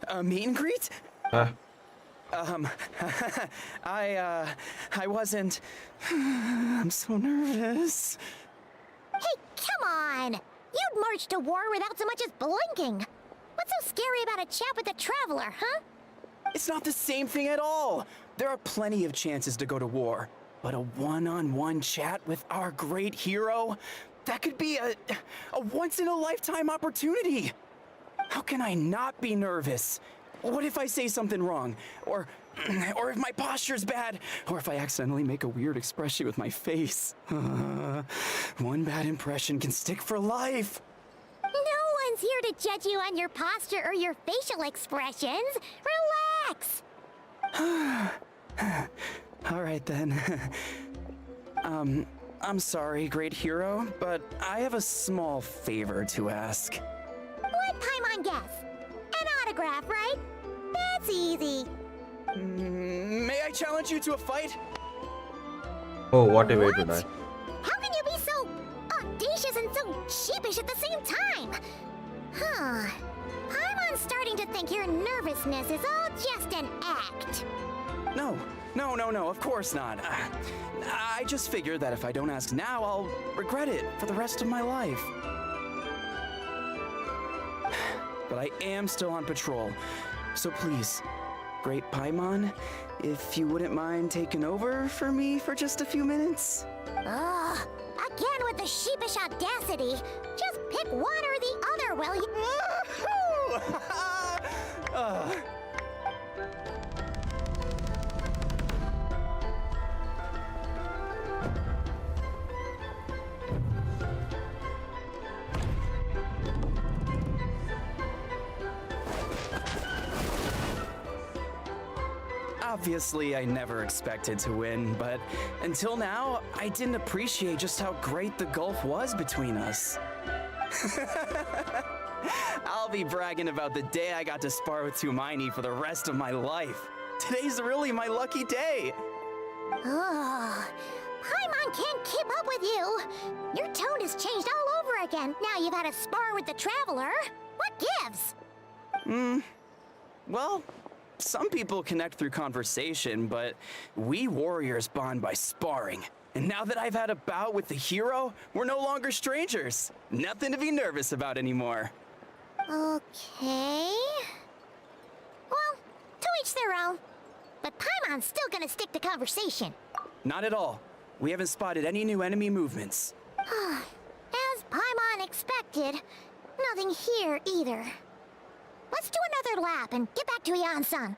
a meet and greet? I wasn't... I'm so nervous. Hey, come on! You'd march to war without so much as blinking. What's so scary about a chat with a Traveler, huh? It's not the same thing at all. There are plenty of chances to go to war. But a one-on-one chat with our great hero? That could be a once-in-a-lifetime opportunity. How can I not be nervous? What if I say something wrong? Or if my posture's bad? Or if I accidentally make a weird expression with my face? One bad impression can stick for life. No one's here to judge you on your posture or your facial expressions. Relax! All right then. I'm sorry, great hero, but I have a small favor to ask. What Paimon guess? An autograph, right? That's easy. May I challenge you to a fight? Oh, what a way to die. How can you be so audacious and so sheepish at the same time? Huh. Paimon's starting to think your nervousness is all just an act. No, of course not. I just figured that if I don't ask now, I'll regret it for the rest of my life. But I am still on patrol, so please, Great Paimon, if you wouldn't mind taking over for me for just a few minutes? Ugh, again with the sheepish audacity. Just pick one or the other, will you? Obviously, I never expected to win, but until now, I didn't appreciate just how great the gulf was between us. I'll be bragging about the day I got to spar with Tumaini for the rest of my life. Today's really my lucky day. Ugh, Paimon can't keep up with you. Your tone has changed all over again. Now you've had a spar with the Traveler. What gives? Well, Some people connect through conversation, but we warriors bond by sparring. And now that I've had a bout with the hero, we're no longer strangers. Nothing to be nervous about anymore. Okay. Well, to each their own. But Paimon's still gonna stick to conversation. Not at all. We haven't spotted any new enemy movements. As Paimon expected, nothing here either. Let's do another lap and get back to Yan-san.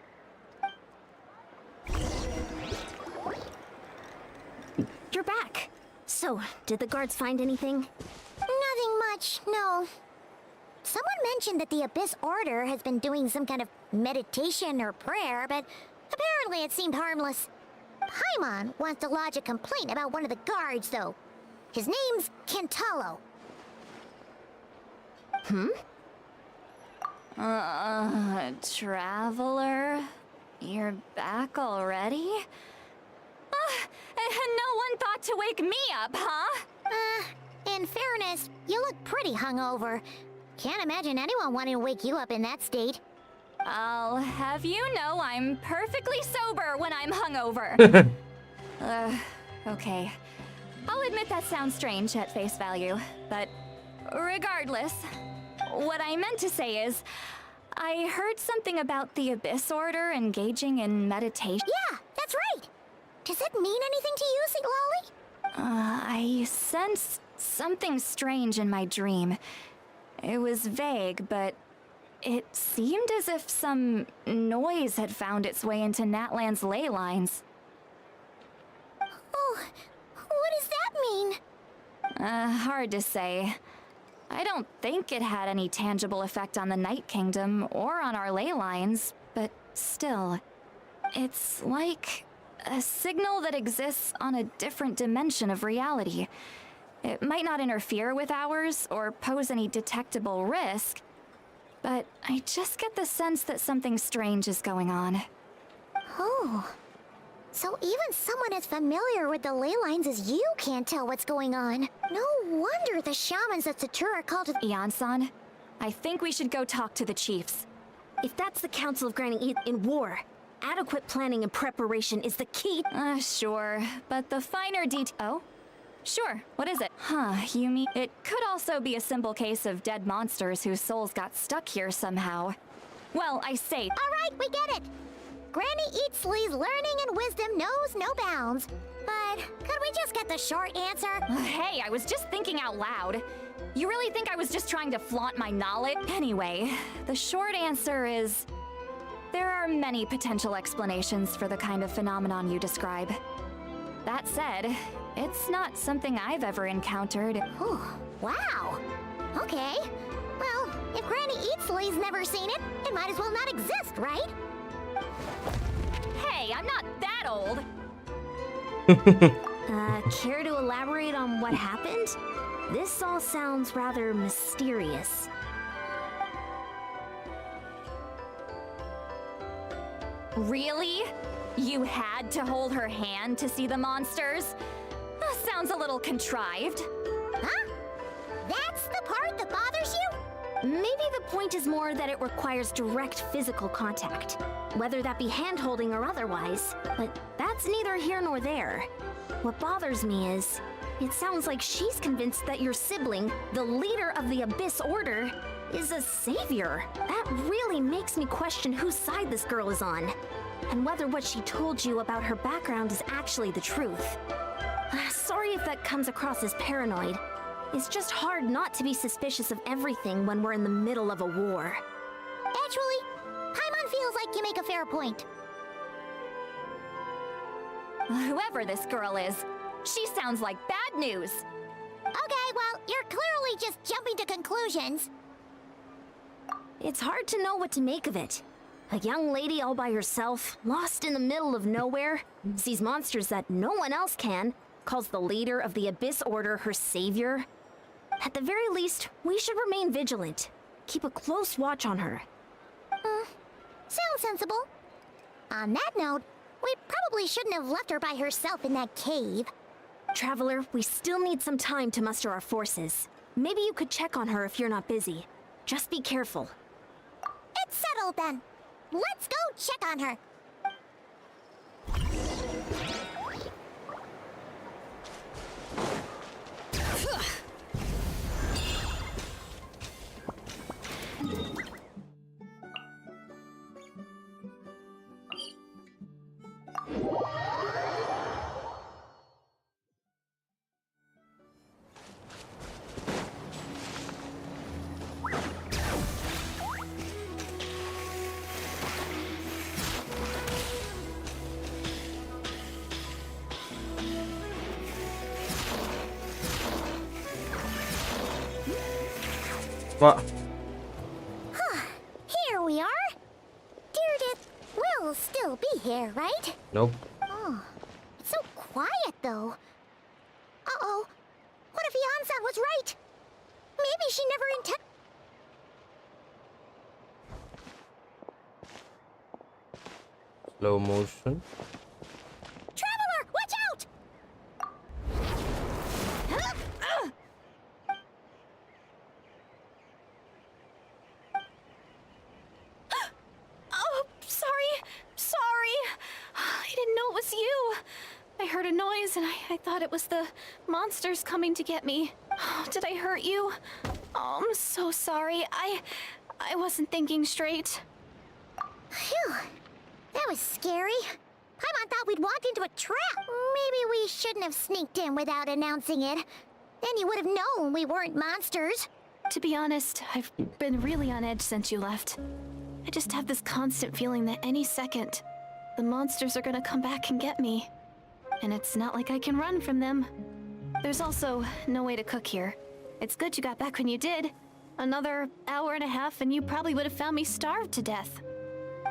You're back. So, did the guards find anything? Nothing much, no. Someone mentioned that the Abyss Order has been doing some kind of meditation or prayer, but apparently it seemed harmless. Paimon wants to lodge a complaint about one of the guards, though. His name's Kentaro. Traveler? You're back already? No one thought to wake me up, huh? In fairness, you look pretty hungover. Can't imagine anyone wanting to wake you up in that state. I'll have you know I'm perfectly sober when I'm hungover. Okay. I'll admit that sounds strange at face value, but regardless, what I meant to say is, I heard something about the Abyss Order engaging in meditation. Yeah, that's right. Does it mean anything to you, Lolly? I sensed something strange in my dream. It was vague, but it seemed as if some noise had found its way into Natlan's ley lines. Oh, what does that mean? Hard to say. I don't think it had any tangible effect on the Night Kingdom or on our ley lines, but still, it's like a signal that exists on a different dimension of reality. It might not interfere with ours or pose any detectable risk, but I just get the sense that something strange is going on. Oh, so even someone as familiar with the ley lines as you can't tell what's going on. No wonder the shamans at Satura called it— Yan-san, I think we should go talk to the chiefs. If that's the Council of Granting Eat in war, adequate planning and preparation is the key. Sure, but the finer Oh? Sure, what is it? You mean it could also be a simple case of dead monsters whose souls got stuck here somehow. Well, I say— Alright, we get it! Granny Eatsley's learning and wisdom knows no bounds. But could we just get the short answer? Hey, I was just thinking out loud. You really think I was just trying to flaunt my knowledge? Anyway, the short answer is— there are many potential explanations for the kind of phenomenon you describe. That said, it's not something I've ever encountered. Oh, wow. Okay. Well, if Granny Eatsley's never seen it, it might as well not exist, right? Hey, I'm not that old! Care to elaborate on what happened? This all sounds rather mysterious. Really? You had to hold her hand to see the monsters? Sounds a little contrived. Huh? That's the part that bothers you? Maybe the point is more that it requires direct physical contact, whether that be hand-holding or otherwise, but that's neither here nor there. What bothers me is, it sounds like she's convinced that your sibling, the leader of the Abyss Order, is a savior. That really makes me question whose side this girl is on, and whether what she told you about her background is actually the truth. Sorry if that comes across as paranoid. It's just hard not to be suspicious of everything when we're in the middle of a war. Actually, Paimon feels like you make a fair point. Whoever this girl is, she sounds like bad news. Okay, well, you're clearly just jumping to conclusions. It's hard to know what to make of it. A young lady all by herself, lost in the middle of nowhere, sees monsters that no one else can, calls the leader of the Abyss Order her savior. At the very least, we should remain vigilant. Keep a close watch on her. Sounds sensible. On that note, we probably shouldn't have left her by herself in that cave. Traveler, we still need some time to muster our forces. Maybe you could check on her if you're not busy. Just be careful. It's settled then. Let's go check on her. What? Here we are. Deardith will still be here, right? Nope. Oh, it's so quiet though. Uh-oh. What if Yansan was right? Maybe she never intended. Slow motion. Traveler, watch out! Oh, sorry. I didn't know it was you. I heard a noise and I thought it was the monsters coming to get me. Oh, did I hurt you? Oh, I'm so sorry. I wasn't thinking straight. Phew. That was scary. Paimon thought we'd walked into a trap. Maybe we shouldn't have sneaked in without announcing it. Then you would have known we weren't monsters. To be honest, I've been really on edge since you left. I just have this constant feeling that any second, the monsters are gonna come back and get me. And it's not like I can run from them. There's also no way to cook here. It's good you got back when you did. Another hour and a half and you probably would have found me starved to death.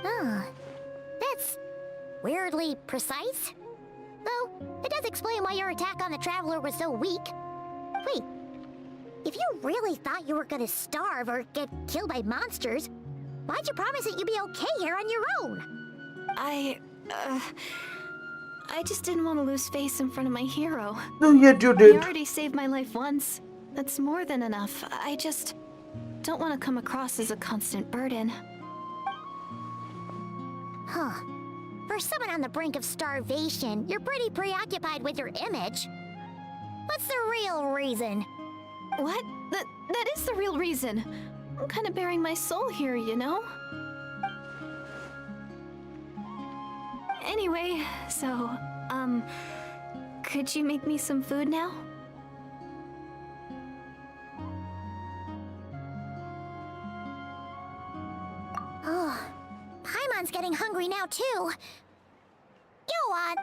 Oh, that's weirdly precise. Though, it does explain why your attack on the Traveler was so weak. Wait, if you really thought you were gonna starve or get killed by monsters, why'd you promise that you'd be okay here on your own? I just didn't want to lose face in front of my hero. No, yet you He did. already saved my life once. That's more than enough. I just don't want to come across as a constant burden. Huh. For someone on the brink of starvation, you're pretty preoccupied with your image. What's the real reason? What? That is the real reason. I'm kind of bearing my soul here, you know? Anyway, so, could you make me some food now? Oh, Paimon's getting hungry now too. Go on.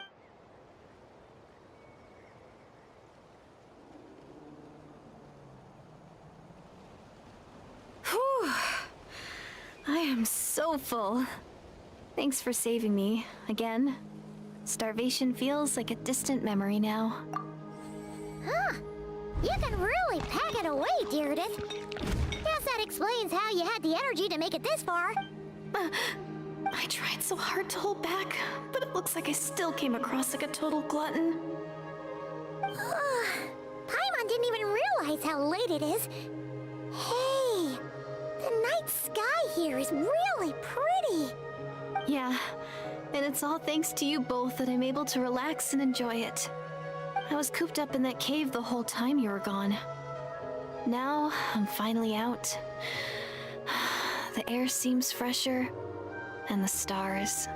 Whew. I am so full. Thanks for saving me, again. Starvation feels like a distant memory now. Huh. You can really pack it away, Deardith. Guess that explains how you had the energy to make it this far. I tried so hard to hold back, but it looks like I still came across like a total glutton. Paimon didn't even realize how late it is. Hey, the night sky here is really pretty. Yeah, and it's all thanks to you both that I'm able to relax and enjoy it. I was cooped up in that cave the whole time you were gone. Now, I'm finally out. The air seems fresher, and the stars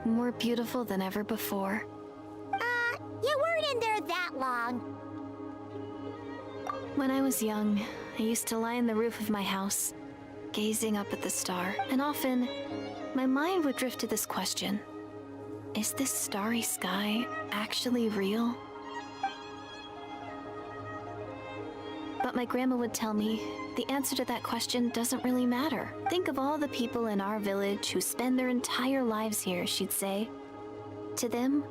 more beautiful than ever before. You weren't in there that long. When I was young, I used to lie on the roof of my house, gazing up at the star, and often, my mind would drift to this question. Is this starry sky actually real? But my grandma would tell me, the answer to that question doesn't really matter. Think of all the people in our village who spend their entire lives here, she'd say. To them,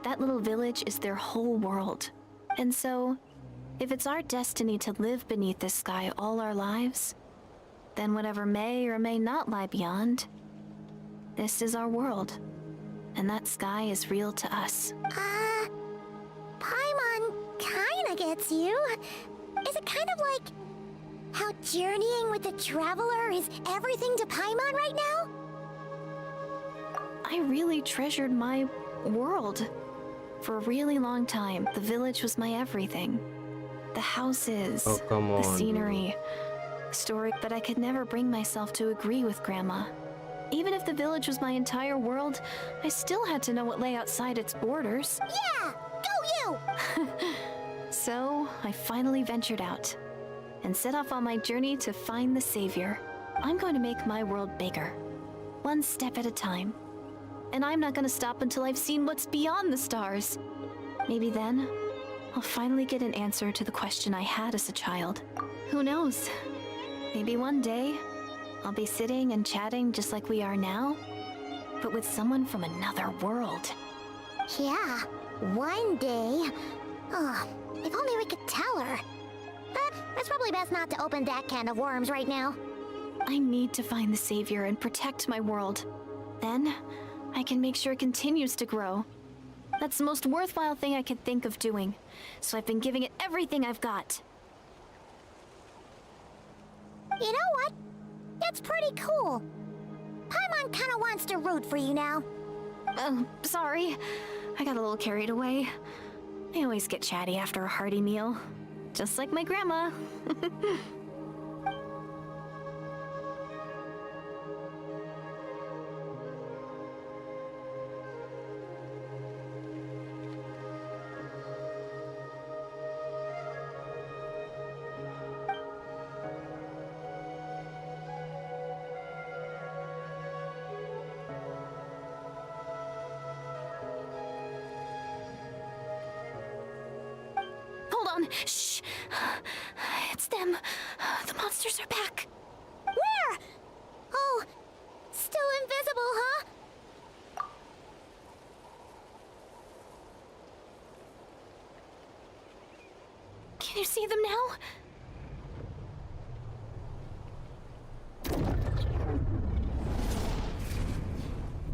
that little village is their whole world. And so, if it's our destiny to live beneath this sky all our lives, then whatever may or may not lie beyond, this is our world. And that sky is real to us. Paimon kinda gets you. Is it kind of like how journeying with the Traveler is everything to Paimon right now? I really treasured my world. For a really long time, the village was my everything. The houses, Oh, come the on, scenery, the story, but I could never bring myself to agree with Grandma. Even if the village was my entire world, I still had to know what lay outside its borders. Yeah! Go you! So, I finally ventured out and set off on my journey to find the Savior. I'm going to make my world bigger, one step at a time. And I'm not going to stop until I've seen what's beyond the stars. Maybe then, I'll finally get an answer to the question I had as a child. Who knows? Maybe one day, I'll be sitting and chatting just like we are now, but with someone from another world. Yeah, one day. Oh, if only we could tell her. But it's probably best not to open that can of worms right now. I need to find the Savior and protect my world. Then, I can make sure it continues to grow. That's the most worthwhile thing I could think of doing, so I've been giving it everything I've got. You know what? It's pretty cool. Paimon kinda wants to root for you now. Sorry. I got a little carried away. I always get chatty after a hearty meal. Just like my grandma. Shh! It's them. The monsters are back. Where? Oh, still invisible, huh? Can you see them now?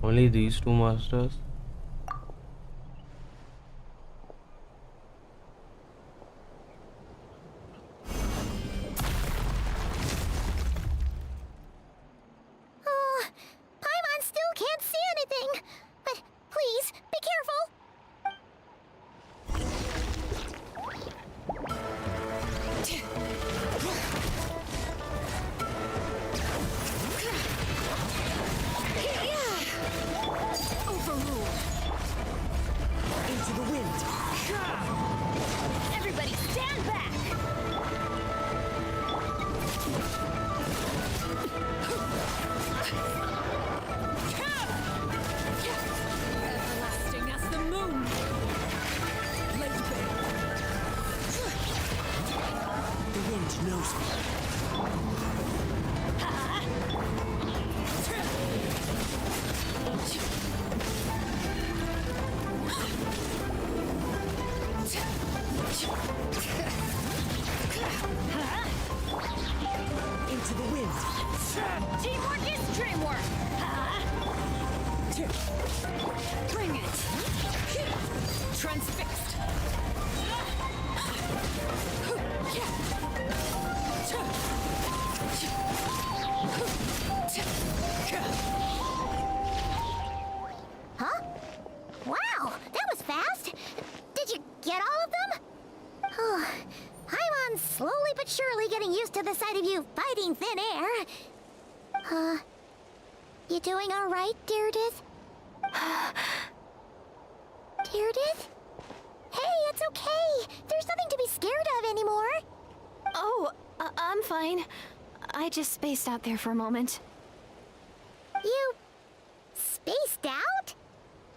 Only these two masters? Paimon still can't see anything. But please, be careful. Overruled. Into the wind. Everybody stand back! Everlasting as the moon. Laid bare. The wind knows me. Into the wind. Teamwork is dreamwork! Bring it. Transfixed. Huh? Wow, that was fast. Did you get all of them? Oh, Paimon's slowly but surely getting used to the sight of you fighting thin air. You doing all right, Deirdith? Deirdith? Hey, it's okay. There's nothing to be scared of anymore. Oh, I'm fine. I just spaced out there for a moment. You spaced out?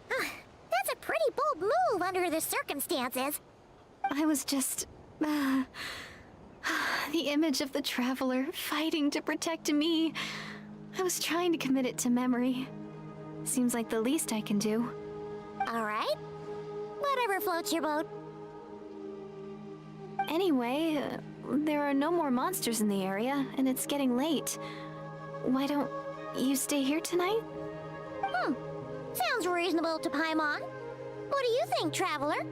That's a pretty bold move under the circumstances. I was just... the image of the Traveler fighting to protect me. I was trying to commit it to memory. Seems like the least I can do. All right. Whatever floats your boat. Anyway, there are no more monsters in the area, and it's getting late. Why don't you stay here tonight? Sounds reasonable to Paimon. What do you think, Traveler?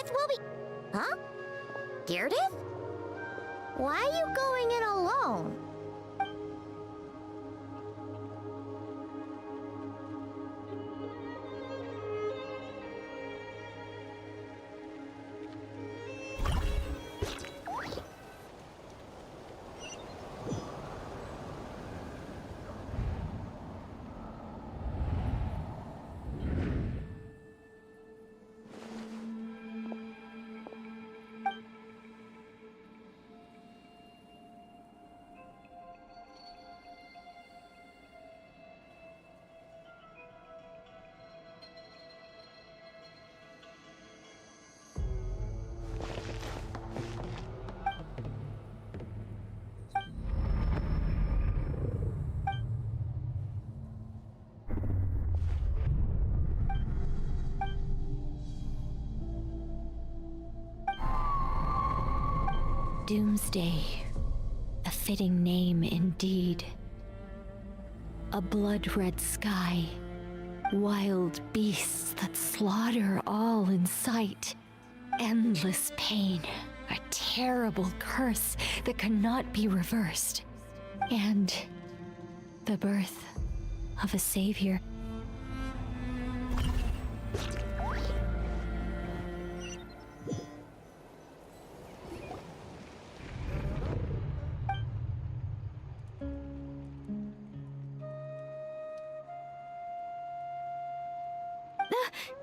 Deardith will be... Huh? Deardith? Why are you going in alone? Doomsday. A fitting name indeed. A blood-red sky. Wild beasts that slaughter all in sight. Endless pain. A terrible curse that cannot be reversed. And the birth of a savior.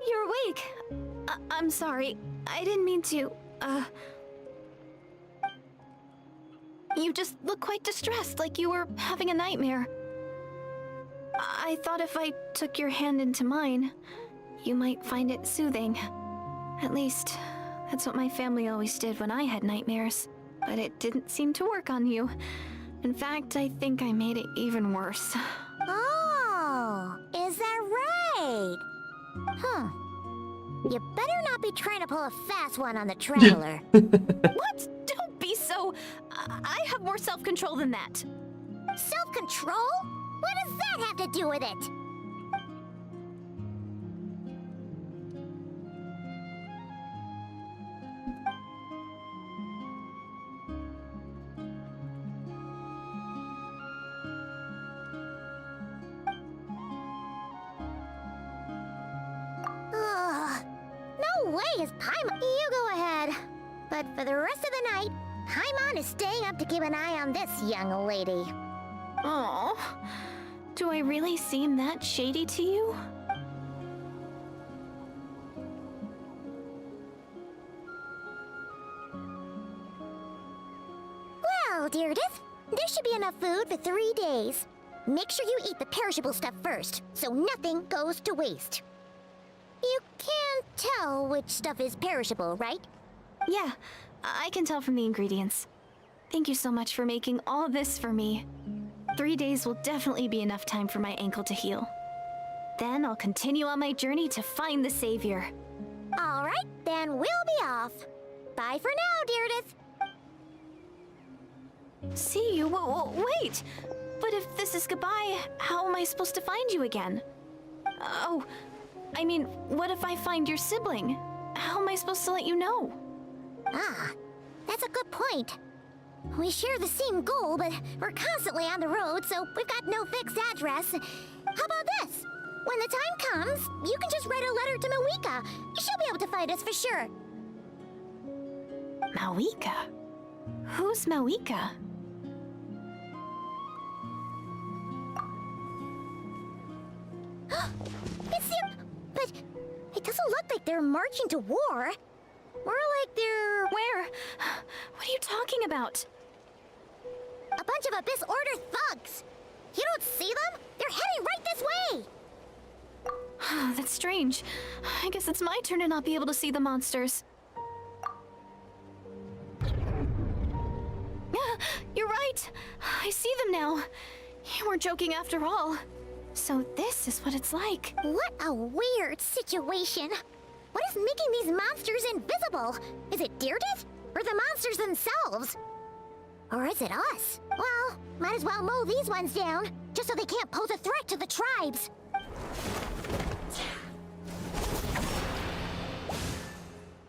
You're awake. I'm sorry. I didn't mean to, You just look quite distressed, like you were having a nightmare. I thought if I took your hand into mine, you might find it soothing. At least, that's what my family always did when I had nightmares. But it didn't seem to work on you. In fact, I think I made it even worse. Oh, is that right? Huh. You better not be trying to pull a fast one on the Traveler. What? Don't be so... I have more self-control than that. Self-control? What does that have to do with it? No way is Paimon. You go ahead. But for the rest of the night, Paimon is staying up to keep an eye on this young lady. Oh, do I really seem that shady to you? Well, Deardith, there should be enough food for 3 days. Make sure you eat the perishable stuff first, so nothing goes to waste. You can't tell which stuff is perishable, right? Yeah, I can tell from the ingredients. Thank you so much for making all this for me. 3 days will definitely be enough time for my ankle to heal. Then I'll continue on my journey to find the savior. Alright, then we'll be off. Bye for now, Deardith. See you? Wait! But if this is goodbye, how am I supposed to find you again? Oh, I mean, what if I find your sibling? How am I supposed to let you know? Ah, that's a good point. We share the same goal, but we're constantly on the road, so we've got no fixed address. How about this? When the time comes, you can just write a letter to Mawika. She'll be able to find us for sure. Mawika? Who's Mawika? It's the... But it doesn't look like they're marching to war. More like they're... Where? What are you talking about? A bunch of Abyss Order thugs. You don't see them? They're heading right this way. That's strange. I guess it's my turn to not be able to see the monsters. You're right. I see them now. You weren't joking after all. So this is what it's like. What a weird situation. What is making these monsters invisible? Is it Deardith? Or the monsters themselves? Or is it us? Well, might as well mow these ones down, just so they can't pose a threat to the tribes.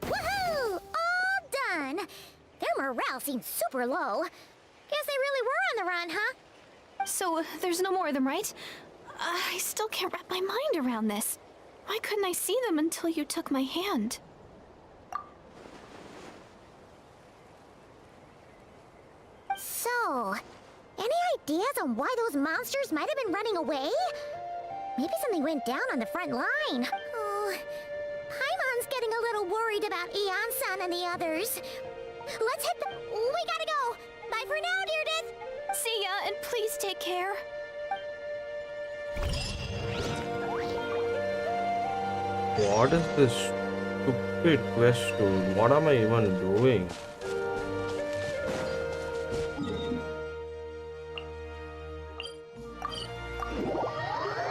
Woohoo! morale seemed super low. Guess they really were on the run, huh? So, there's no more of them, right? I still can't wrap my mind around this. Why couldn't I see them until you took my hand? So, any ideas on why those monsters might have been running away? Maybe something went down on the front line. Oh, Paimon's getting a little worried about Eon-san and the others. Let's hit the... We gotta go! Bye for now, Deirdre! See ya, and please take care. What is this stupid quest, dude? What am I even doing?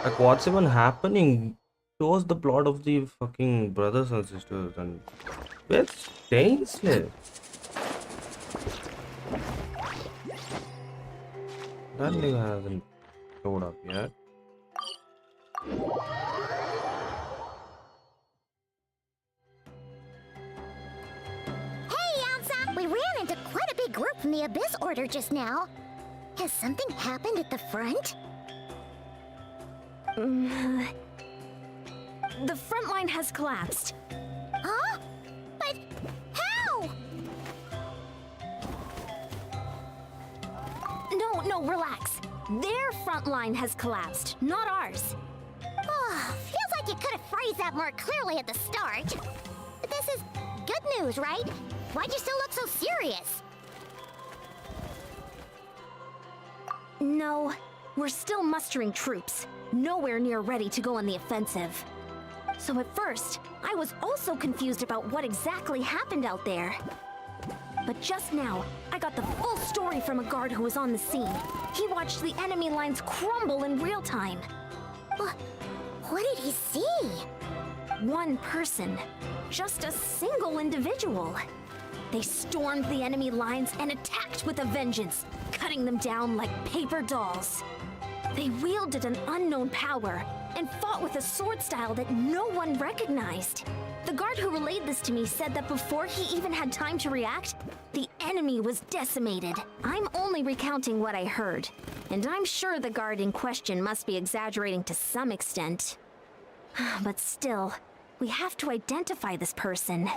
Like, what's even happening? Shows the plot of the fucking brothers and sisters, and where's Dainsleif? That nigga hasn't showed up yet. Hey, Elsa! We ran into quite a big group from the Abyss Order just now. Has something happened at the front? The front line has collapsed. Huh? But how? No, relax. Their front line has collapsed, not ours. Oh, feels like you could have phrased that more clearly at the start. But this is good news, right? Why'd you still look so serious? No, we're still mustering troops. Nowhere near ready to go on the offensive. So at first, I was also confused about what exactly happened out there. But just now, I got the full story from a guard who was on the scene. He watched the enemy lines crumble in real time. What did he see? One person. Just a single individual. They stormed the enemy lines and attacked with a vengeance, cutting them down like paper dolls. They wielded an unknown power and fought with a sword style that no one recognized. The guard who relayed this to me said that before he even had time to react, the enemy was decimated. I'm only recounting what I heard, and I'm sure the guard in question must be exaggerating to some extent. But still, we have to identify this person.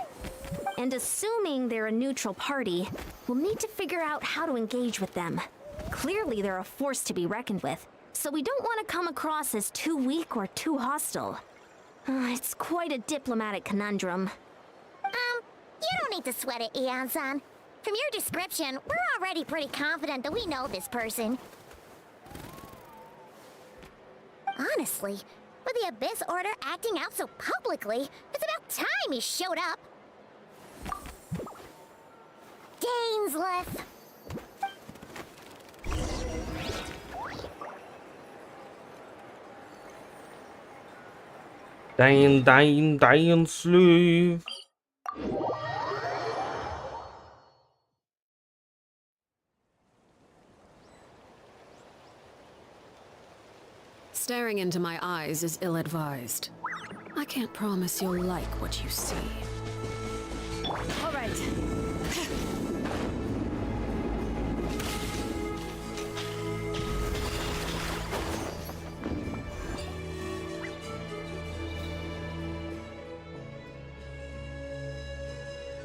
And assuming they're a neutral party, we'll need to figure out how to engage with them. Clearly they're a force to be reckoned with, so we don't want to come across as too weak or too hostile. It's quite a diplomatic conundrum. You don't need to sweat it, Eon-san. From your description, we're already pretty confident that we know this person. Honestly, with the Abyss Order acting out so publicly, it's about time he showed up. Dainsleif! Dainsleif. Staring into my eyes is ill-advised. I can't promise you'll like what you see. All right.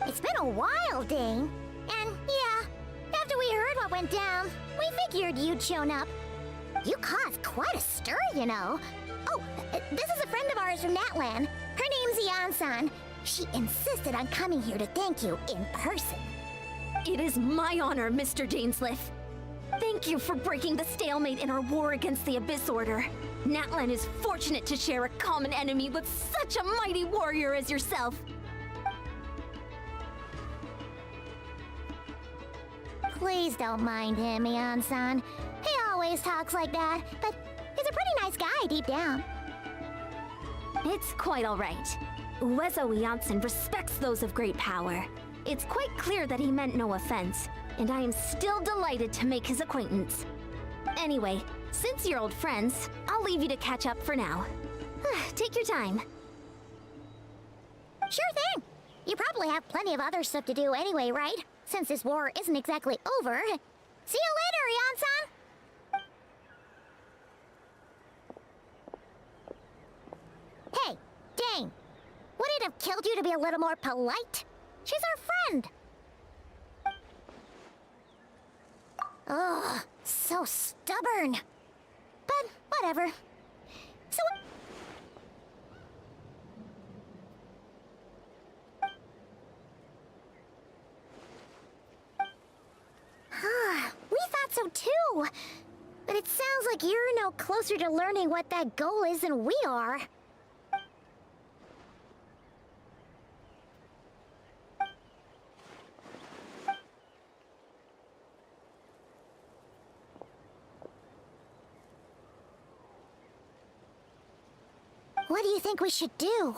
It's been a while, Dane. And yeah, after we heard what went down, we figured you'd shown up. You caused quite a stir, you know. Oh, this is a friend of ours from Natlan. Her name's Eon-san. She insisted on coming here to thank you in person. It is my honor, Mr. Dainsleif. Thank you for breaking the stalemate in our war against the Abyss Order. Natlan is fortunate to share a common enemy with such a mighty warrior as yourself. Please don't mind him, Eon-san. He always talks like that, but he's a pretty nice guy deep down. It's quite all right. Uezo Janssen respects those of great power. It's quite clear that he meant no offense, and I am still delighted to make his acquaintance. Anyway, since you're old friends, I'll leave you to catch up for now. Take your time. Sure thing. You probably have plenty of other stuff to do anyway, right? Since this war isn't exactly over. See you later, Yan-san! Hey, dang. Would it have killed you to be a little more polite? She's our friend. Ugh, so stubborn. But whatever. So we thought so too. But it sounds like you're no closer to learning what that goal is than we are. What do you think we should do?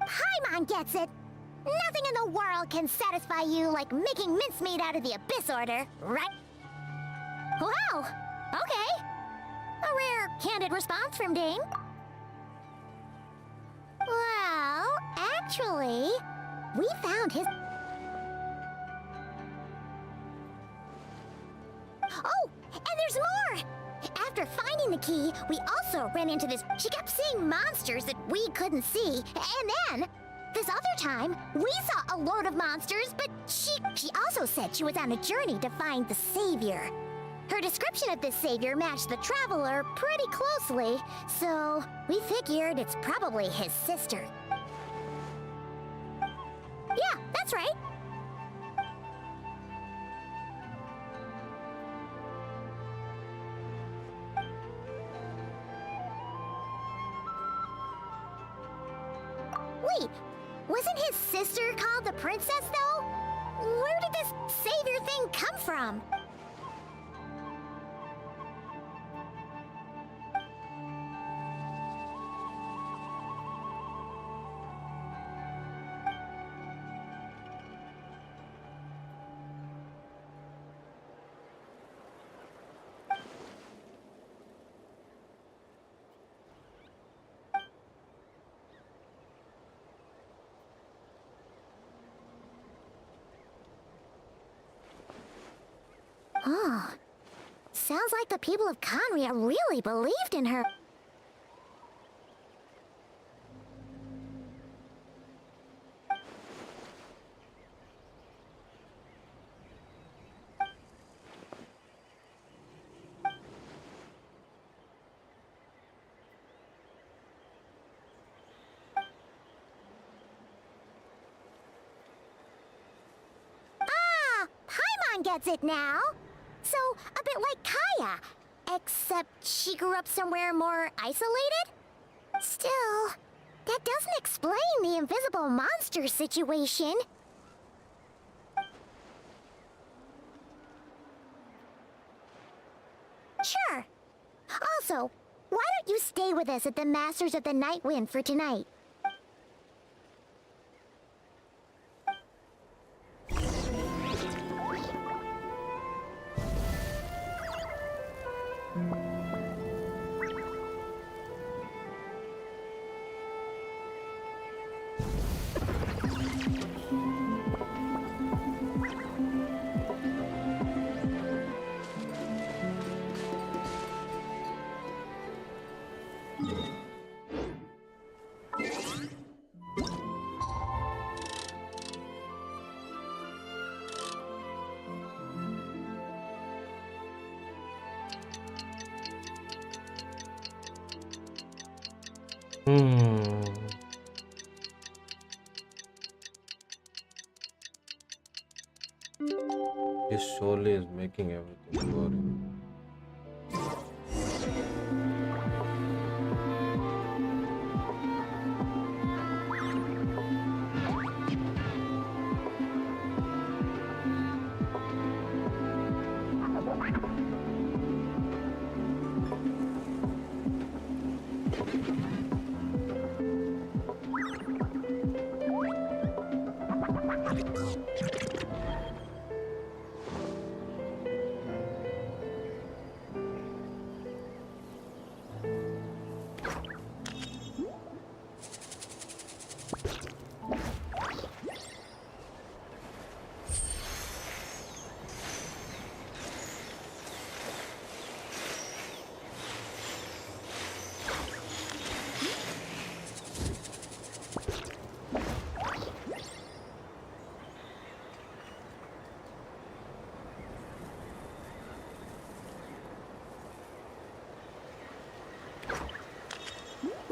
Paimon gets it. Nothing in the world can satisfy you like making mincemeat out of the Abyss Order, right? Wow, okay. A rare, candid response from Dane. Well, actually, we found his... Oh, and there's more! After finding the key, we also ran into this... She kept seeing monsters that we couldn't see, and then... This other time, we saw a load of monsters, but she also said she was on a journey to find the Savior. Her description of this savior matched the Traveler pretty closely, so we figured it's probably his sister. Yeah, that's right. Wait, wasn't his sister called the Princess, though? Where did this savior thing come from? Oh, sounds like the people of Conria really believed in her. Ah, Paimon gets it now. So, a bit like Kaya, except she grew up somewhere more isolated? Still, that doesn't explain the invisible monster situation. Sure. Also, why don't you stay with us at the Masters of the Night Wind for tonight? This surely is making everything boring.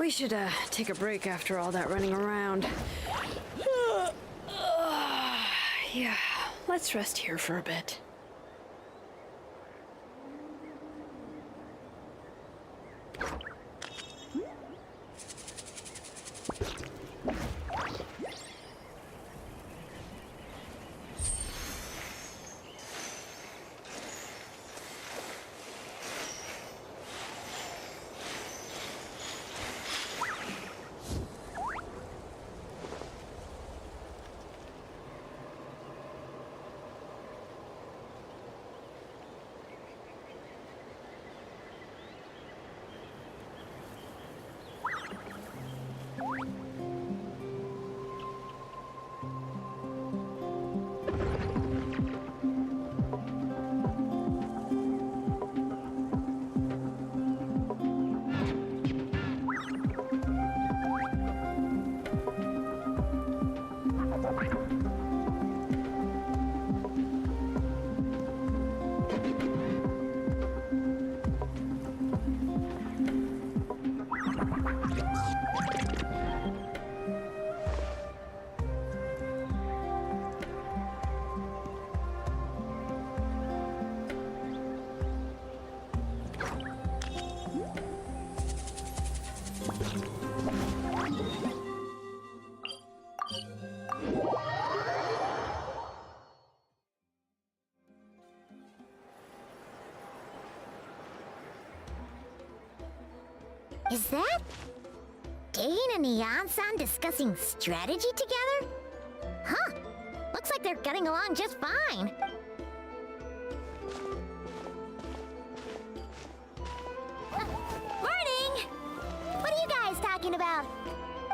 We should take a break after all that running around. Yeah, let's rest here for a bit. Is that Dane and Eon-san discussing strategy together? Huh. Looks like they're getting along just fine. Morning! What are you guys talking about?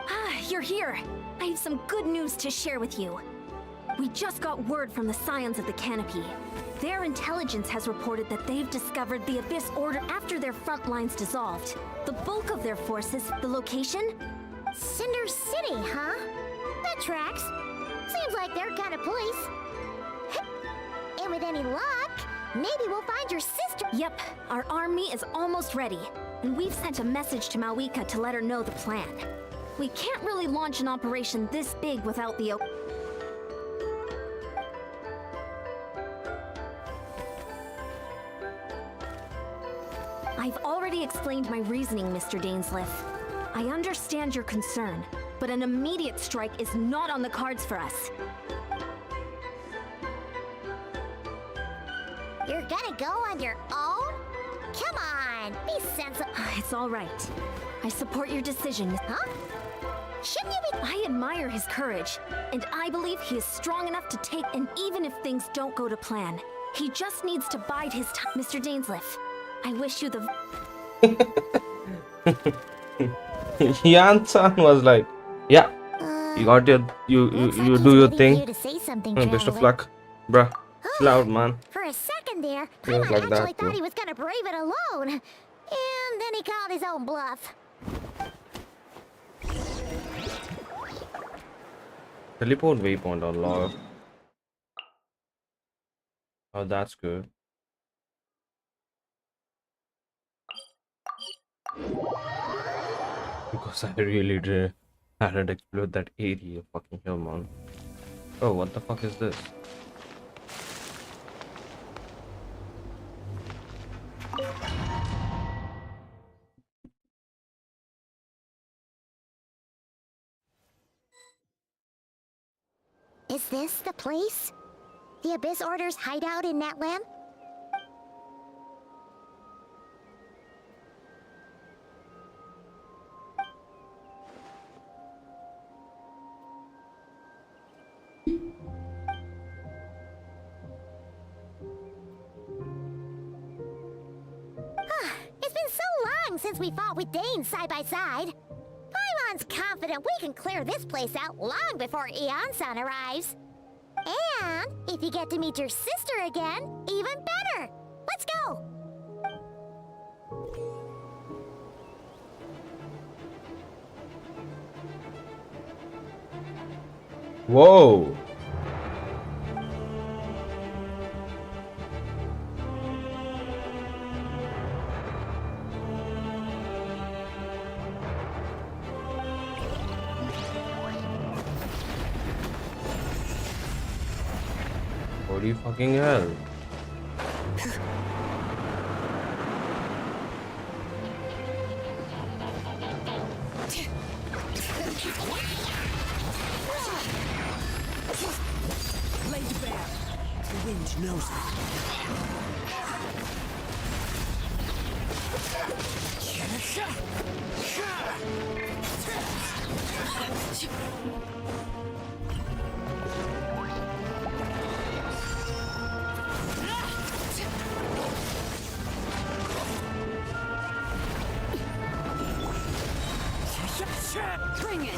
Ah, you're here. I have some good news to share with you. We just got word from the Scions of the Canopy. Their intelligence has reported that they've discovered the Abyss Order after their front lines dissolved. The bulk of their forces, the location? Cinder City, huh? That tracks. Seems like their kind of place. And with any luck, maybe we'll find your sister. Yep, our army is almost ready. And we've sent a message to Mawika to let her know the plan. We can't really launch an operation this big without the... I've already explained my reasoning, Mr. Dainsleif. I understand your concern, but an immediate strike is not on the cards for us. You're gonna go on your own? Come on, be sensible. It's all right. I support your decision. Huh? Shouldn't you be... I admire his courage, and I believe he is strong enough to take, and even if things don't go to plan, he just needs to bide his time. Mr. Dainsleif, I wish you the... Yan-san was like, yeah, you got your, you do your thing. Best of luck, bruh. Chill out, man. For a second there, He was I like actually that, thought too. he was gonna brave it alone. And then he called his own bluff. Teleport waypoint unlocked. Oh, that's good. Because I really hadn't explored that area. Fucking hell, man. Oh, what the fuck is this? Is this the place? The Abyss Order's hideout in Natlam? It's been so long since we fought with Dane side by side. Paimon's confident we can clear this place out long before Eon-san arrives. And if you get to meet your sister again, even better. Let's go. Whoa! Holy fucking hell. Laid bare. The wind knows Bring it!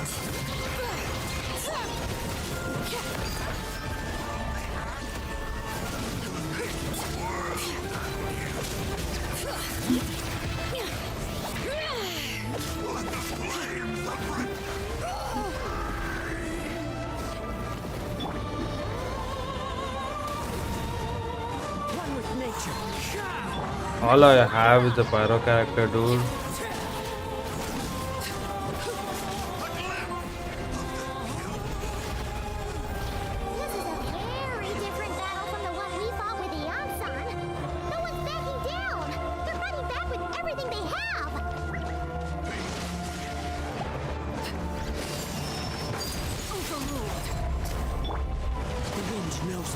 one with nature. All I have is a pyro character, dude. This is a very different battle from the one we fought with the Yansan. No one's backing down. They're fighting back with everything they have. Overruled. The wind knows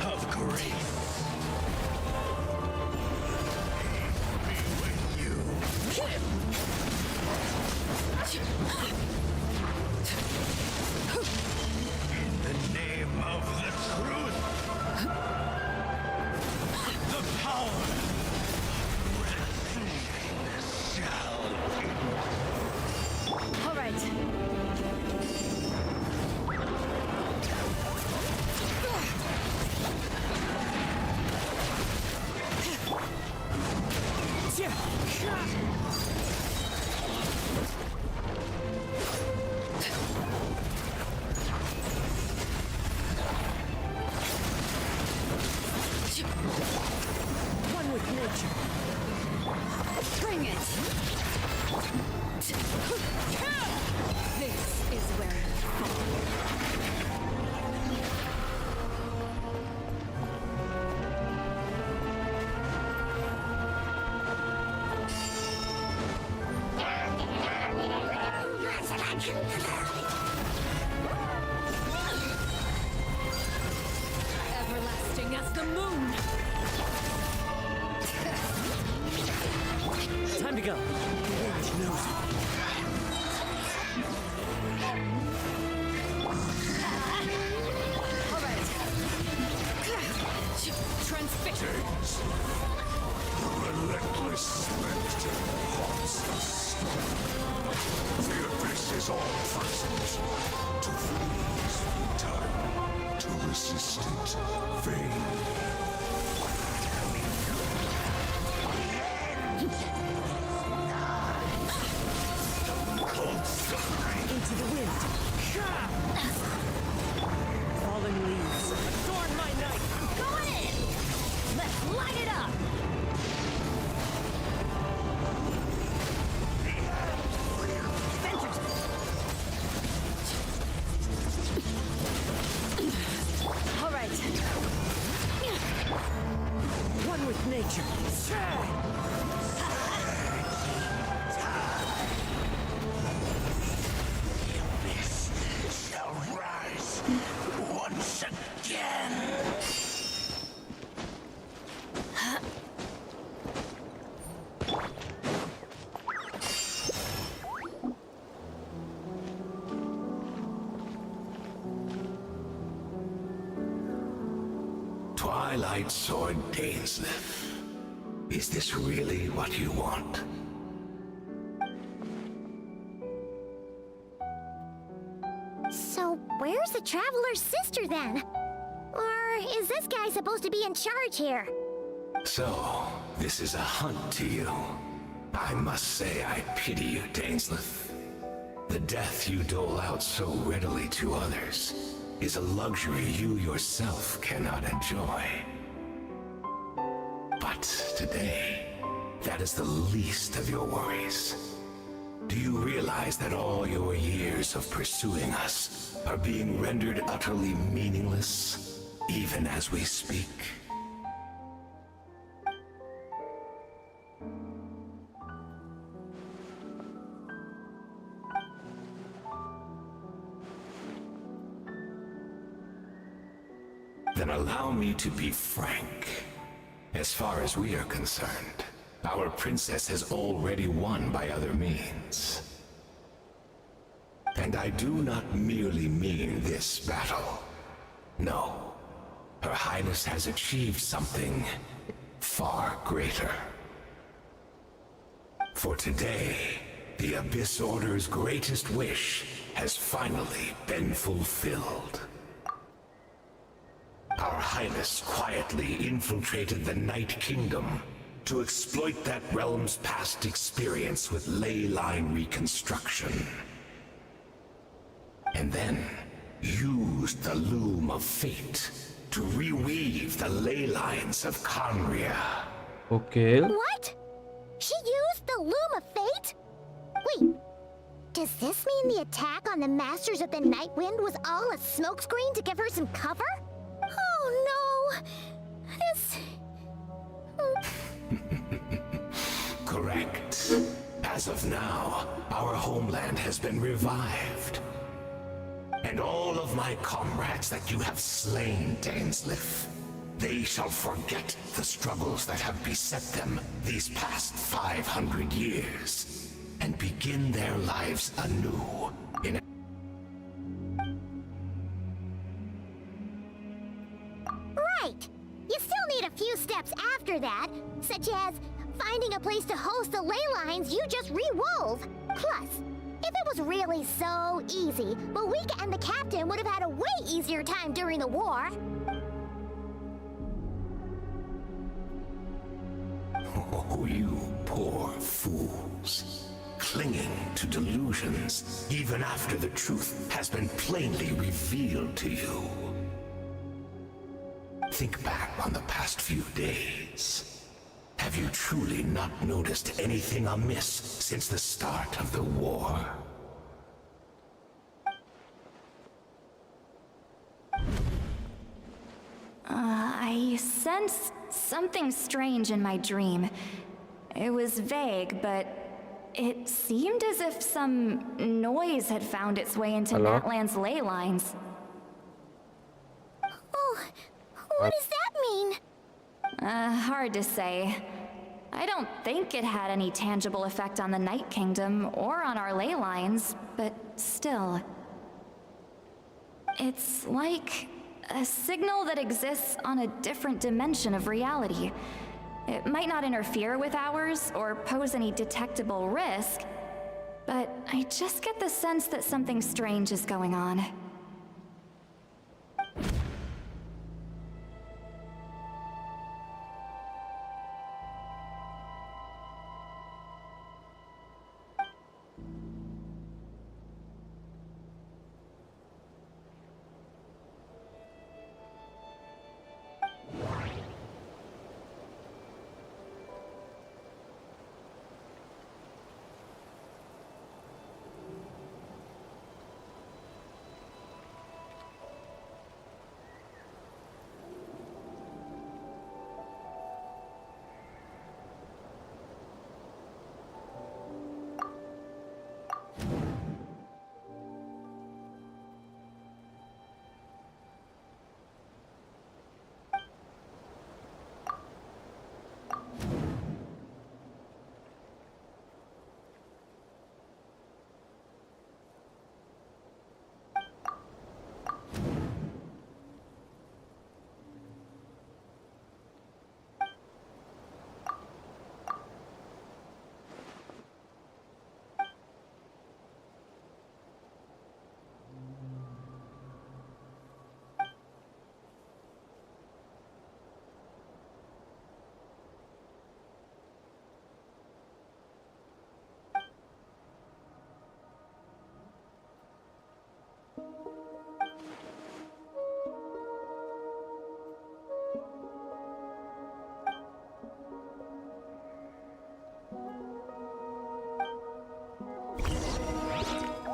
Of grace. In the name of the truth, the power shall. All right. one with nature. Bring it! This is where you fall. Everlasting as the moon. Time to go. The wind knows All right. Transfixer. The relentless spectre haunts us. The abyss is all present. To flee is futile. To resist it, vain. into the wind. Fallen leaves. Adorn my night. Go on in! Let's light it up! All right. One with nature. Shall rise once again. Twilight Sword Dainsleif. Is this really what you want? So, where's the Traveler's sister then? Or is this guy supposed to be in charge here? So, this is a hunt to you. I must say I pity you, Dainsleif. The death you dole out so readily to others is a luxury you yourself cannot enjoy. But today, that is the least of your worries. Do you realize that all your years of pursuing us are being rendered utterly meaningless, even as we speak. Then allow me to be frank. As far as we are concerned, our princess has already won by other means. And I do not merely mean this battle. No. Her Highness has achieved something far greater. For today, the Abyss Order's greatest wish has finally been fulfilled. Our Highness quietly infiltrated the Night Kingdom to exploit that realm's past experience with ley line reconstruction. And then used the Loom of Fate to reweave the ley lines of Conria. Okay. What? She used the Loom of Fate? Wait, does this mean the attack on the Masters of the Night Wind was all a smokescreen to give her some cover? Oh no! This... Correct. As of now, our homeland has been revived. And all of my comrades that you have slain, Dainsleif, they shall forget the struggles that have beset them these past 500 years, and begin their lives anew in Right! You still need a few steps after that, such as finding a place to host the ley lines you just re-wove. Plus, if it was really so easy, Malika and the captain would have had a way easier time during the war. Oh, you poor fools. Clinging to delusions, even after the truth has been plainly revealed to you. Think back on the past few days. Have you truly not noticed anything amiss since the start of the war? I sensed something strange in my dream. It was vague, but it seemed as if some noise had found its way into Natlan's ley lines. Oh, what does that mean? Hard to say. I don't think it had any tangible effect on the Night Kingdom or on our ley lines, but still. It's like a signal that exists on a different dimension of reality. It might not interfere with ours or pose any detectable risk, but I just get the sense that something strange is going on.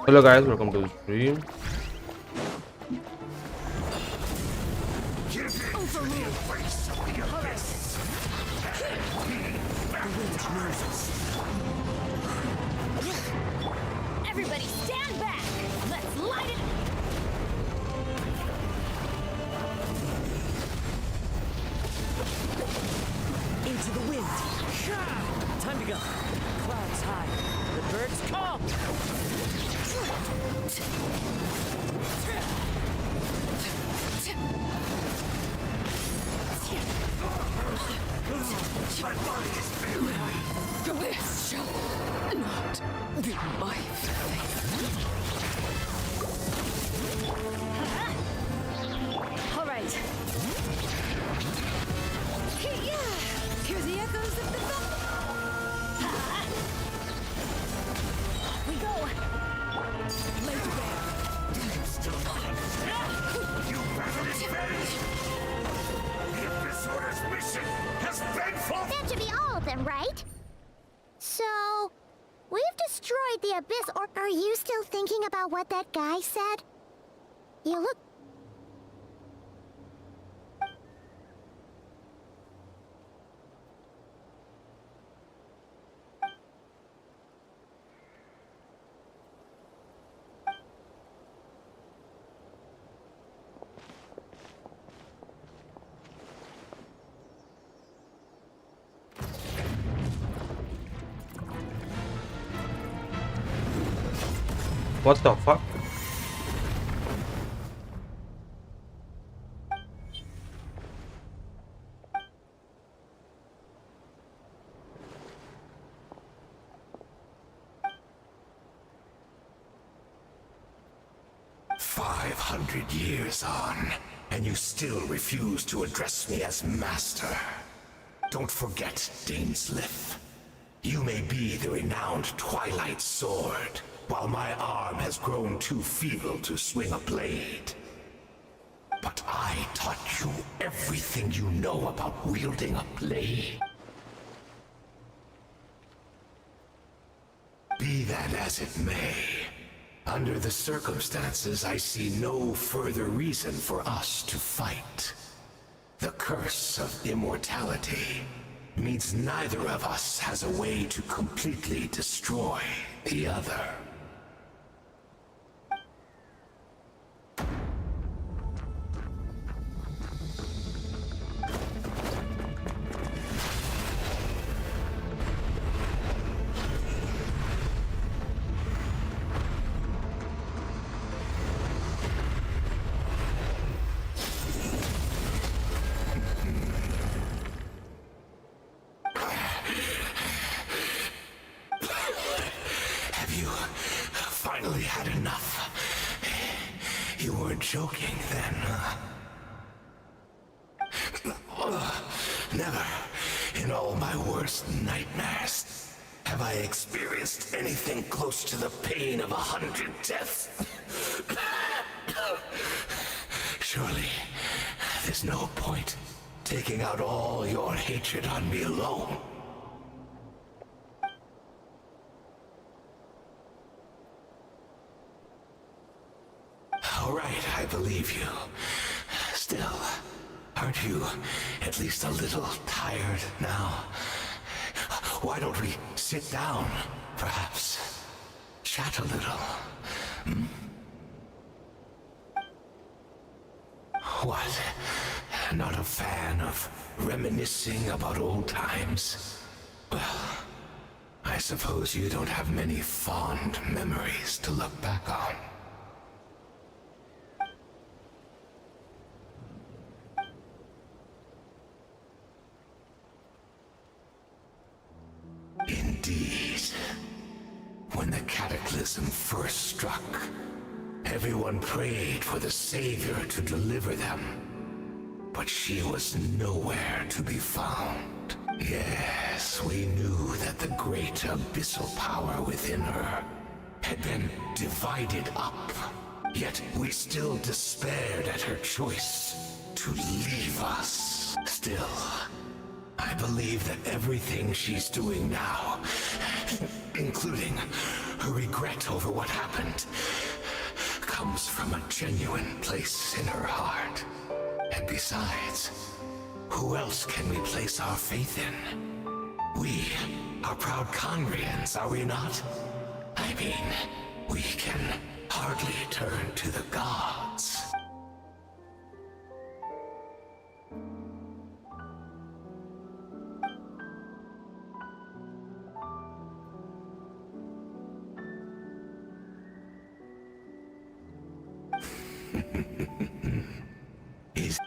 Hello guys, welcome to the stream. begun. Clouds high, the birds come! My body is failing me. This shall not be my fate. All right. Hear the echoes of the We go. You battle is finished! The Abyss Order's mission has been fulfilled! That should be all of them, right? So, we've destroyed the Abyss, or are you still thinking about what that guy said? You look... What the fuck? $500 on, and you still refuse to address me as master. Don't forget, Dainsleif. You may be the renowned Twilight Sword, while my arm has grown too feeble to swing a blade. But I taught you everything you know about wielding a blade. Be that as it may, under the circumstances, I see no further reason for us to fight. The curse of immortality means neither of us has a way to completely destroy the other. Finally had enough. You weren't joking then, huh? Never, in all my worst nightmares, have I experienced anything close to the pain of 100 deaths. Surely, there's no point taking out all your hatred on me alone. All right, I believe you. Still, aren't you at least a little tired now? Why don't we sit down, perhaps? Chat a little. Hmm? What? Not a fan of reminiscing about old times? Well, I suppose you don't have many fond memories to look back on. Indeed. When the cataclysm first struck, everyone prayed for the Savior to deliver them. But she was nowhere to be found. Yes, we knew that the great abyssal power within her had been divided up. Yet we still despaired at her choice to leave us. Still, I believe that everything she's doing now, including her regret over what happened, comes from a genuine place in her heart. And besides, who else can we place our faith in? We are proud Conrians, are we not? I mean, we can hardly turn to the gods. Is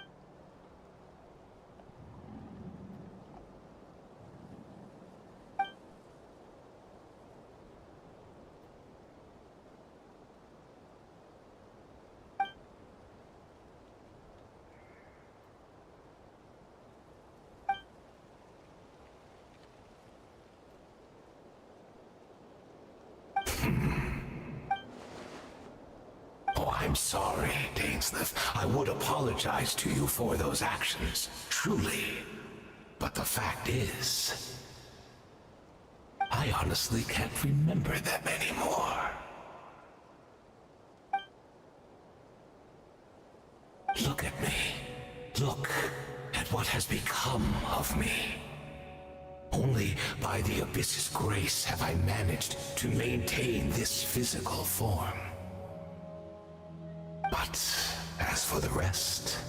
Oh, I'm sorry, Dainsleif. I would apologize to you for those actions, truly. But the fact is, I honestly can't remember them anymore. Look at me. Look at what has become of me. Only by the Abyss's grace have I managed to maintain this physical form. But as for the rest,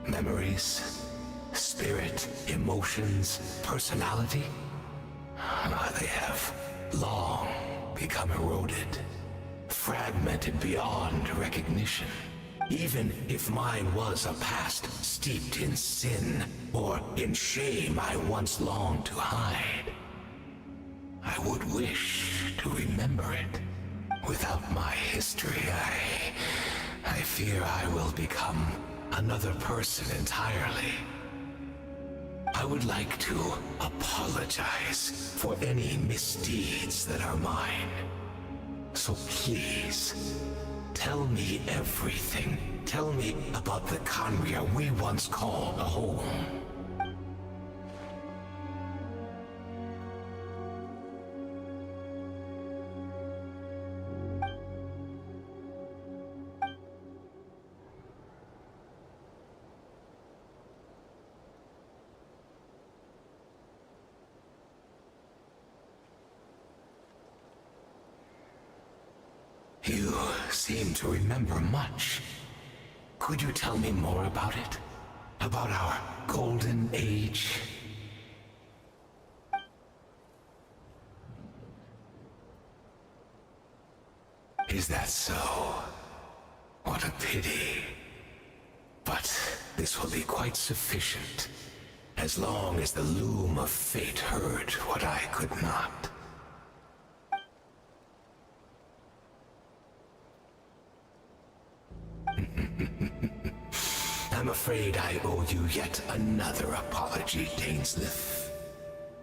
memories, spirit, emotions, personality, they have long become eroded, fragmented beyond recognition. Even if mine was a past steeped in sin or in shame I once longed to hide, I would wish to remember it. Without my history, I fear I will become another person entirely. I would like to apologize for any misdeeds that are mine. So please, tell me everything. Tell me about the Khaenri'ah we once called a home. You seem to remember much. Could you tell me more about it? About our golden age? Is that so? What a pity. But this will be quite sufficient, as long as the loom of fate heard what I could not. I'm afraid I owe you yet another apology, Dainsleif.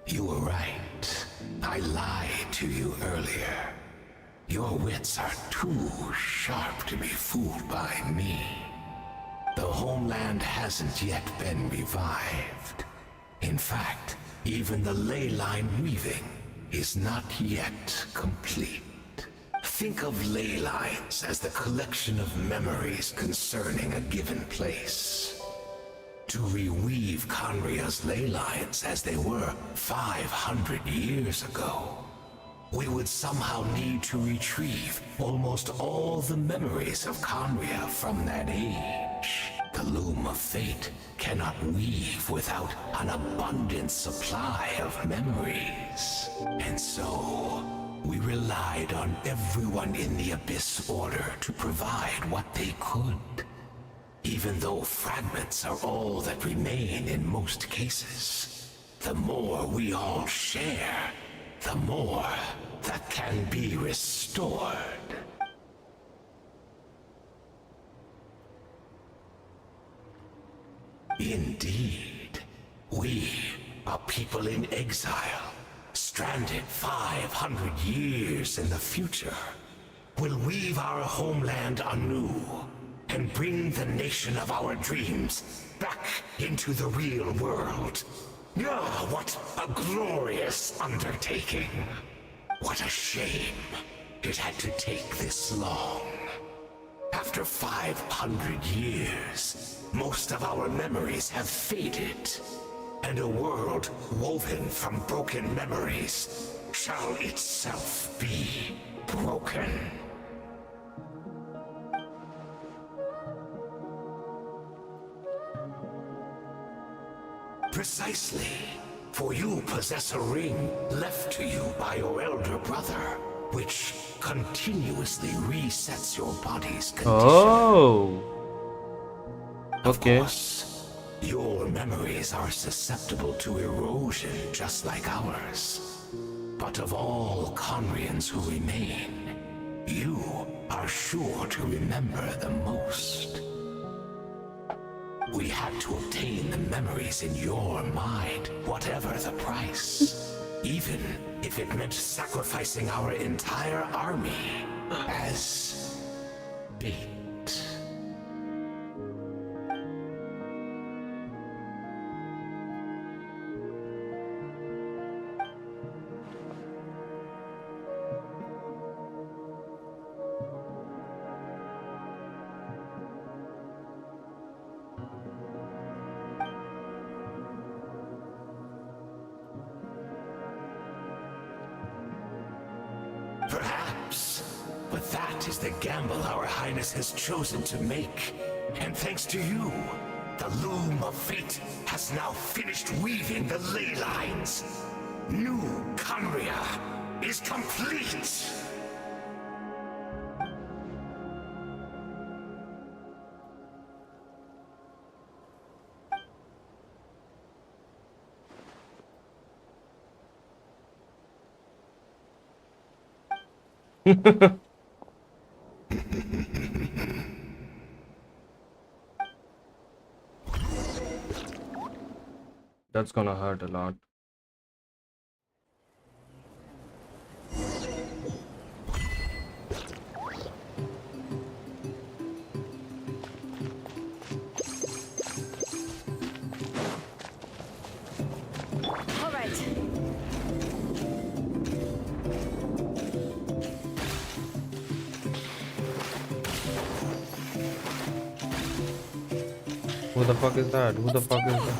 You were right. I lied to you earlier. Your wits are too sharp to be fooled by me. The homeland hasn't yet been revived. In fact, even the ley line weaving is not yet complete. Think of ley lines as the collection of memories concerning a given place. To reweave Khaenri'ah's ley lines as they were 500 years ago, we would somehow need to retrieve almost all the memories of Khaenri'ah from that age. The loom of fate cannot weave without an abundant supply of memories. And so, we relied on everyone in the Abyss Order to provide what they could. Even though fragments are all that remain in most cases, the more we all share, the more that can be restored. Indeed, we, a people in exile, stranded 500 years in the future, will weave our homeland anew and bring the nation of our dreams back into the real world. Ah, what a glorious undertaking! What a shame it had to take this long. After 500 years, most of our memories have faded, and a world woven from broken memories shall itself be broken. Precisely, for you possess a ring left to you by your elder brother, which continuously resets your body's condition. Oh. Okay. Of course, your memories are susceptible to erosion just like ours. But of all Conrians who remain, you are sure to remember the most. We had to obtain the memories in your mind, whatever the price. Even if it meant sacrificing our entire army as bait. Perhaps, but that is the gamble our Highness has chosen to make. And thanks to you, the loom of fate has now finished weaving the ley lines. New Conria is complete! That's gonna hurt a lot. All right. Who the fuck is that? Who the fuck is that?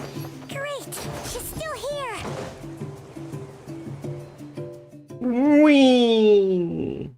Great! She's still here! Whee!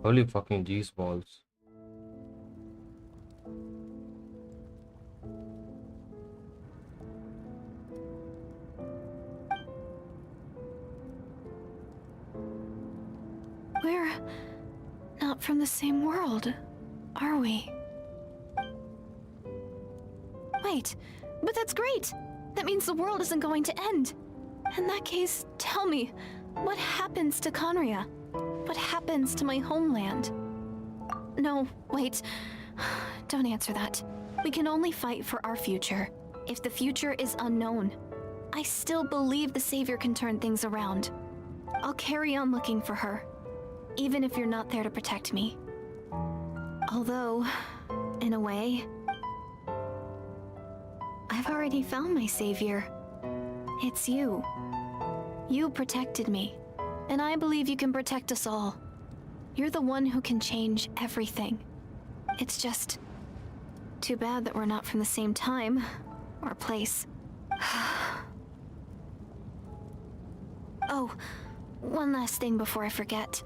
Holy fucking G's balls. We're not from the same world, are we? Wait, but that's great! That means the world isn't going to end. In that case, tell me, what happens to Conria? What happens to my homeland? No, wait. Don't answer that. We can only fight for our future. If the future is unknown, I still believe the Savior can turn things around. I'll carry on looking for her, even if you're not there to protect me. Although, in a way, I've already found my Savior. It's you. You protected me. And I believe you can protect us all. You're the one who can change everything. It's just too bad that we're not from the same time or place. Oh, one last thing before I forget.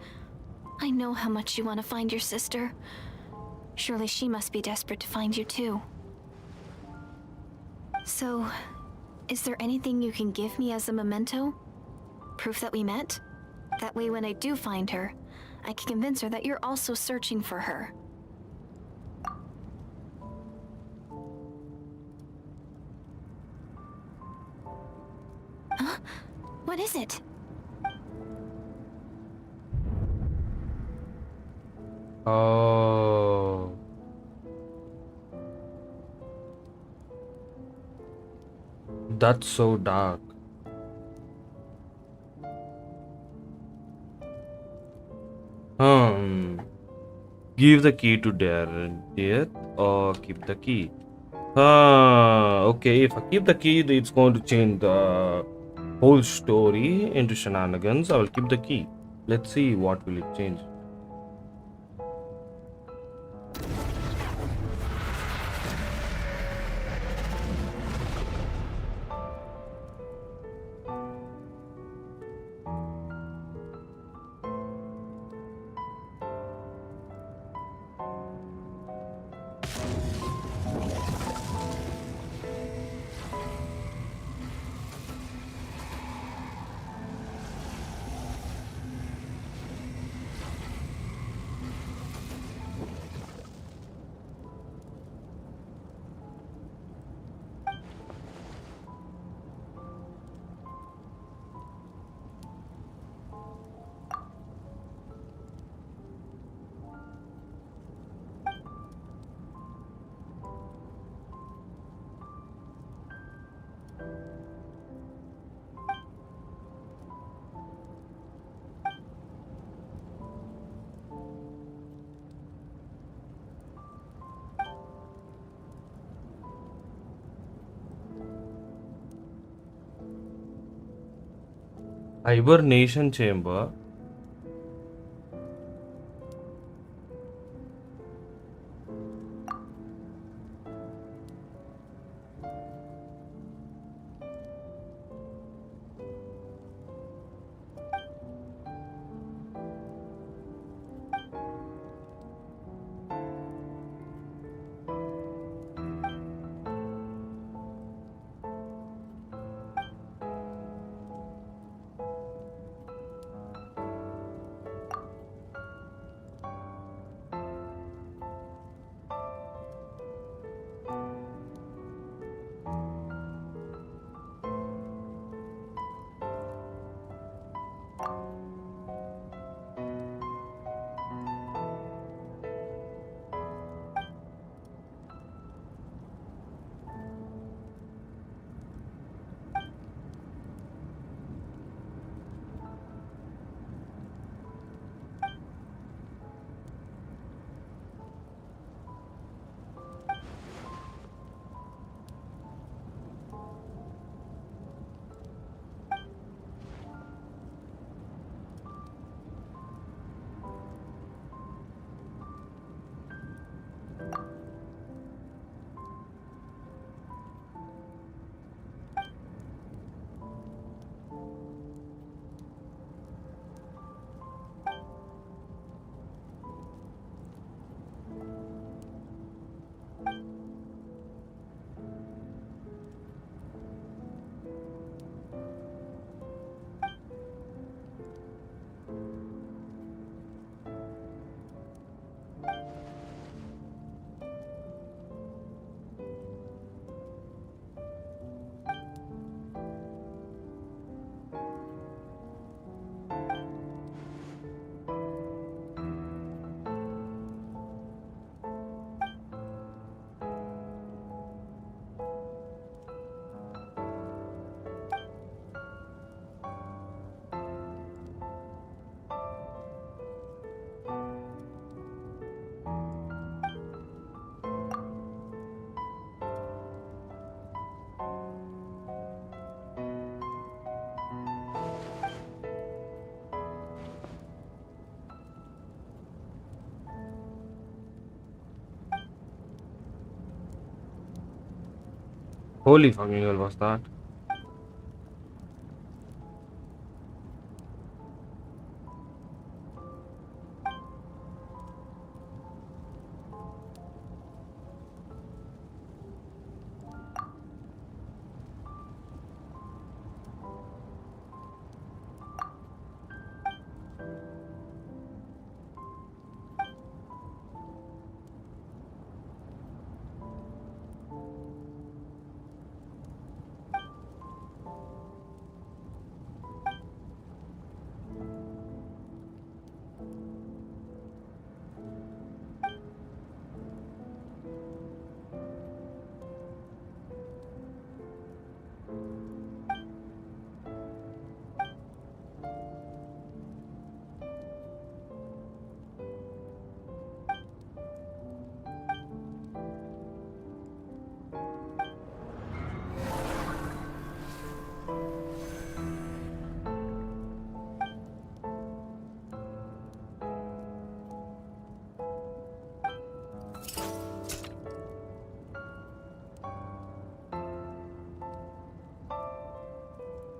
I know how much you want to find your sister. Surely she must be desperate to find you too. So, is there anything you can give me as a memento? Proof that we met? That way when I do find her, I can convince her that you're also searching for her. Huh? What is it? Oh. That's so dark. Give the key to Death or keep the key. Okay, if I keep the key, it's going to change the whole story into shenanigans. I will keep the key. Let's see what will it change. Hibernation chamber. Holy fucking hell, was that?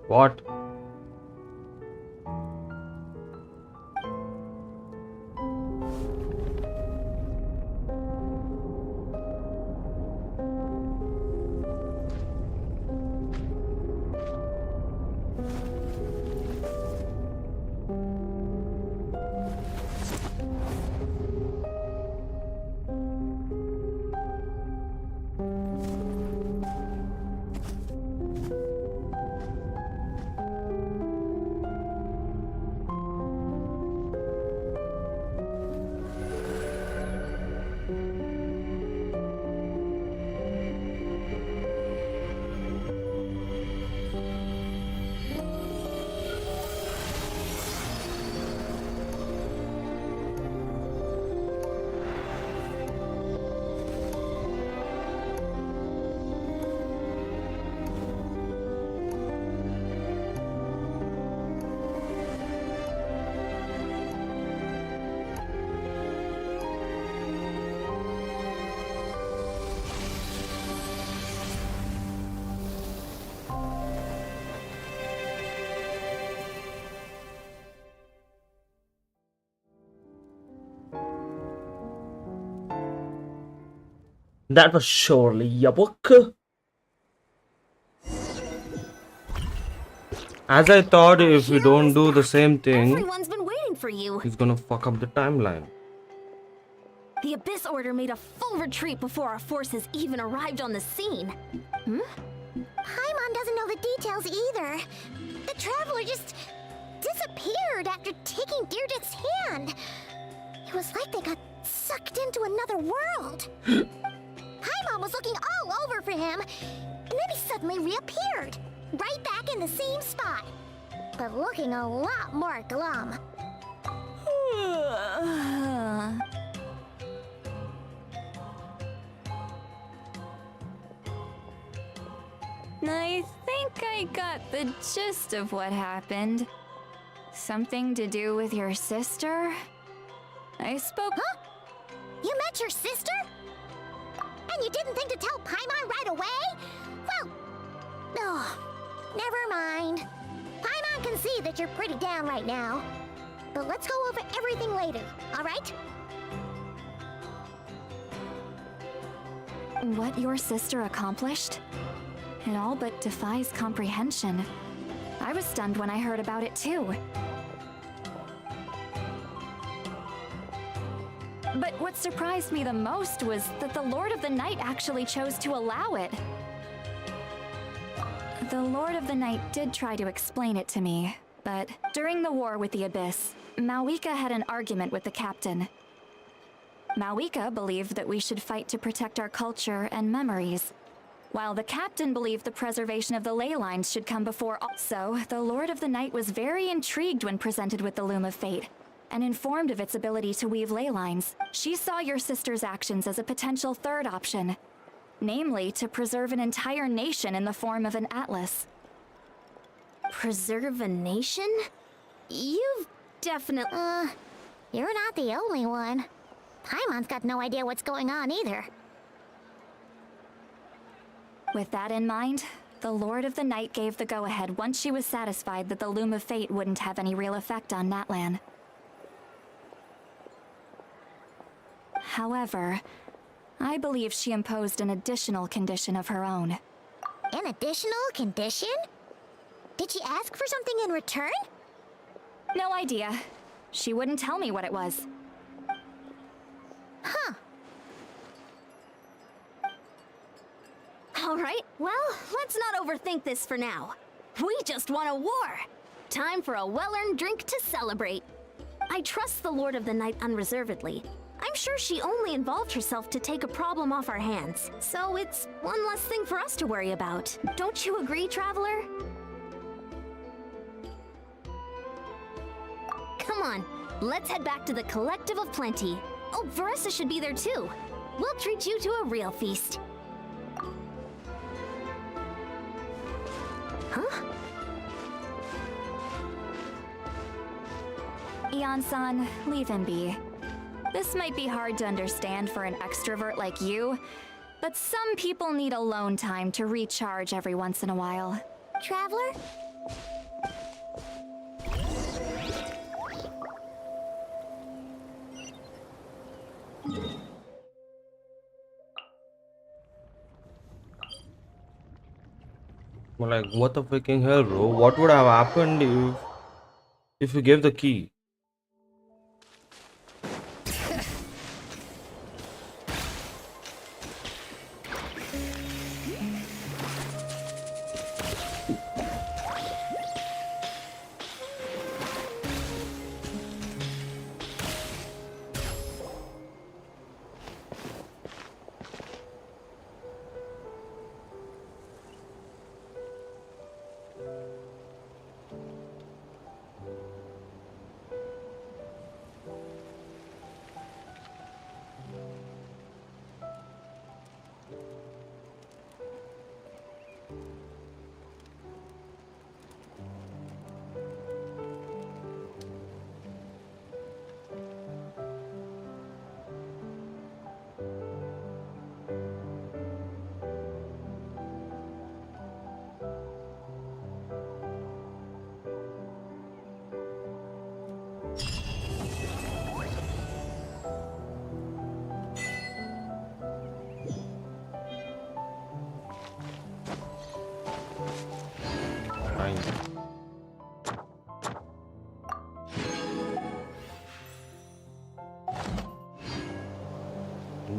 What? That was surely a book. As I thought, if we don't do the same thing, Everyone's been waiting for you. he's gonna fuck up the timeline. The Abyss Order made a full retreat before our forces even arrived on the scene. Paimon doesn't know the details either. The Traveler just disappeared after taking Deirdre's hand. It was like they got sucked into another world. Paimon was looking all over for him, and then he suddenly reappeared, right back in the same spot, but looking a lot more glum. I think I got the gist of what happened. Something to do with your sister? I spoke. Huh? You met your sister? And you didn't think to tell Paimon right away? Well, oh, never mind. Paimon can see that you're pretty down right now. But let's go over everything later, alright? What your sister accomplished? It all but defies comprehension. I was stunned when I heard about it too. But what surprised me the most was that the Lord of the Night actually chose to allow it. The Lord of the Night did try to explain it to me, but during the war with the Abyss, Malwika had an argument with the captain. Malwika believed that we should fight to protect our culture and memories, while the captain believed the preservation of the ley lines should come before all. So, the Lord of the Night was very intrigued when presented with the Loom of Fate, and informed of its ability to weave ley lines. She saw your sister's actions as a potential third option, namely to preserve an entire nation in the form of an atlas. Preserve a nation? You've definitely... You're not the only one. Paimon's got no idea what's going on either. With that in mind, the Lord of the Night gave the go-ahead once she was satisfied that the Loom of Fate wouldn't have any real effect on Natlan. However, I believe she imposed an additional condition of her own. An additional condition? Did she ask for something in return? No idea. She wouldn't tell me what it was. Huh. Alright, well, let's not overthink this for now. We just won a war! Time for a well-earned drink to celebrate. I trust the Lord of the Night unreservedly. I'm sure she only involved herself to take a problem off our hands, so it's one less thing for us to worry about. Don't you agree, Traveler? Come on, let's head back to the Collective of Plenty. Oh, Veressa should be there too. We'll treat you to a real feast. Huh? Leon-san, leave him be. This might be hard to understand for an extrovert like you, but some people need alone time to recharge every once in a while. Traveler? Well, like, what the freaking hell, bro? What would have happened if you gave the key?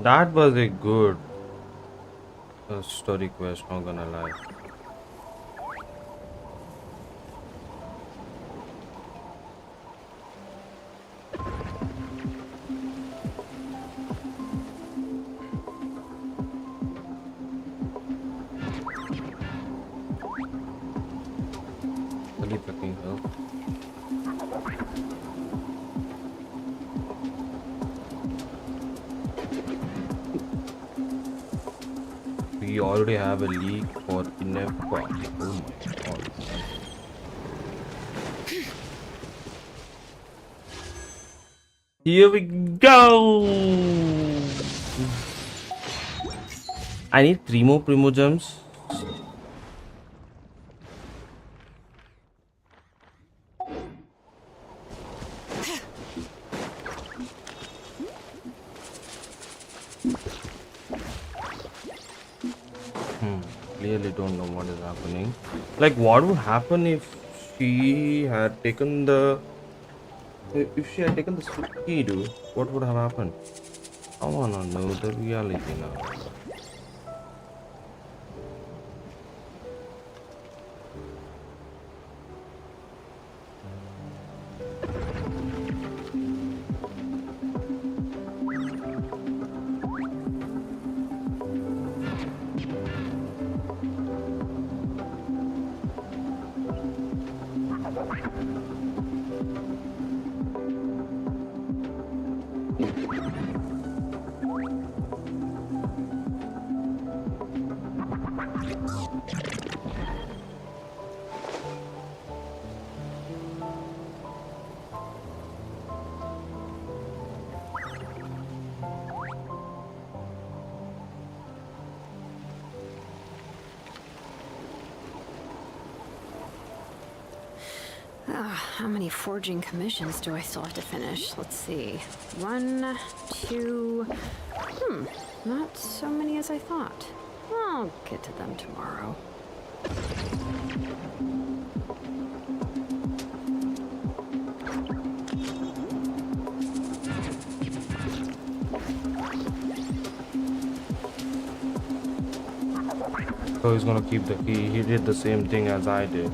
That was a good story quest, not gonna lie. Holy fucking hell. We already have a leak for enough. Oh my god. Here we go. I need 3 more Primo gems. Clearly don't know what is happening. Like, what would happen if she had taken the key, dude? What would have happened? I wanna know the reality now. How many forging commissions do I still have to finish? Let's see. 1, 2... not so many as I thought. I'll get to them tomorrow. So he's gonna keep the key. He did the same thing as I did.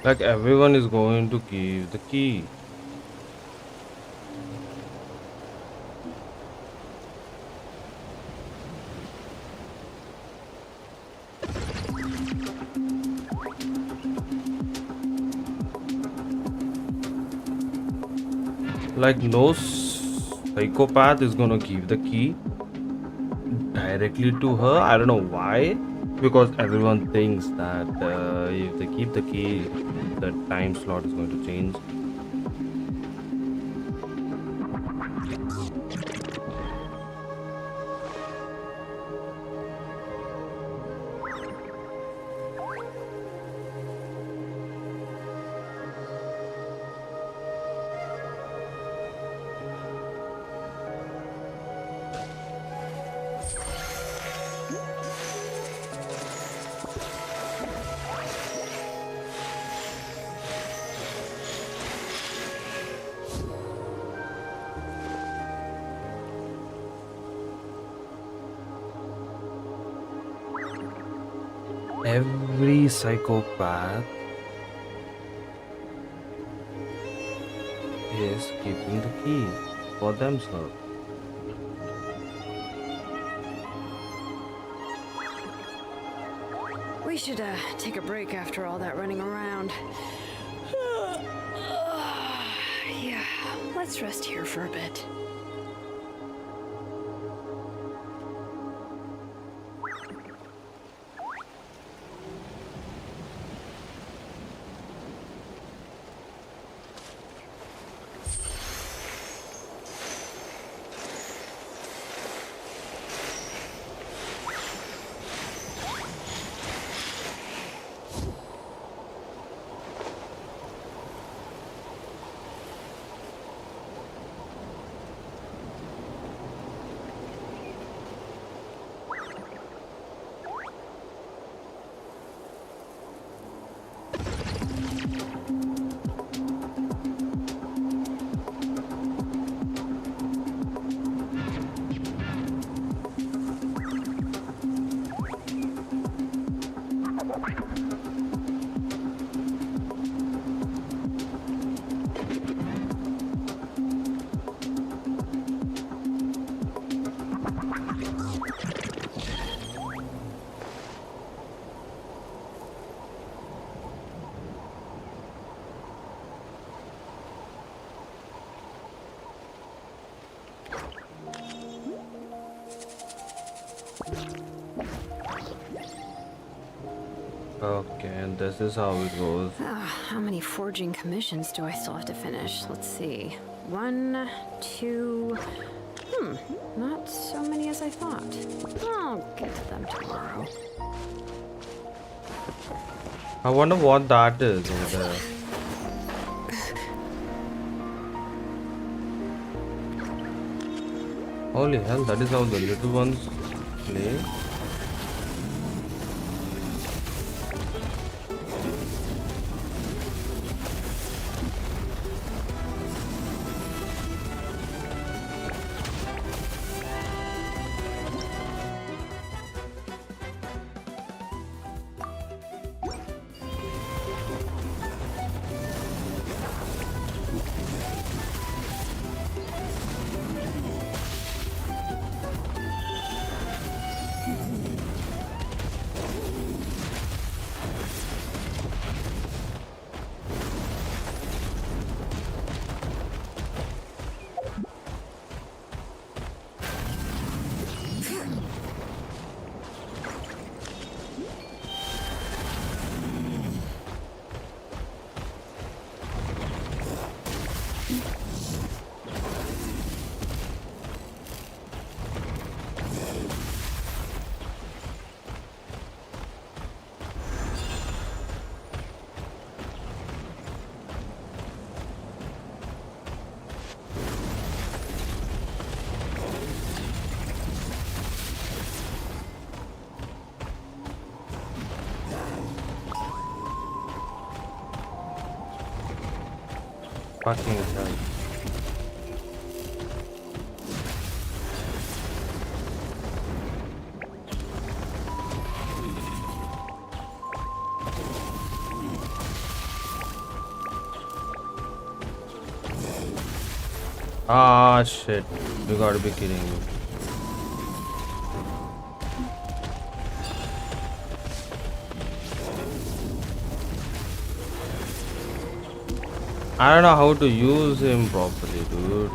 Like everyone is going to give the key. Like no psychopath is gonna give the key directly to her. I don't know why. Because everyone thinks that if they keep the key, the time slot is going to change. Every psychopath is keeping the key for themselves. We should take a break after all that running around. Yeah, let's rest here for a bit. Okay, and this is how it goes. How many forging commissions do I still have to finish? Let's see. 1, 2... not so many as I thought. I'll get to them tomorrow. I wonder what that is over there. Holy hell, that is how the little ones play. Fucking hell. Ah, shit. You gotta be kidding me. I don't know how to use him properly, dude.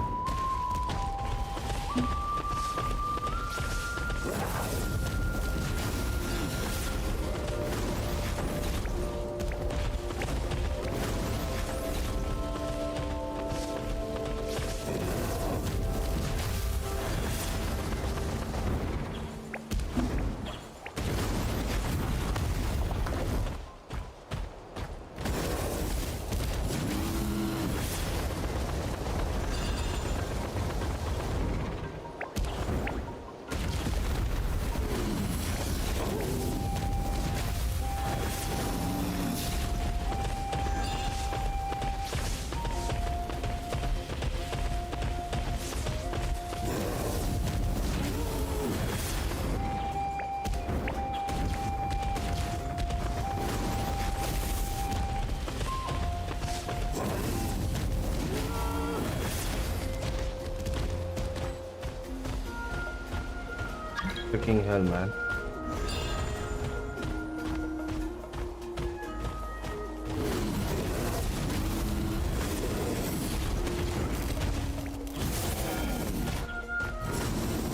Freaking hell, man.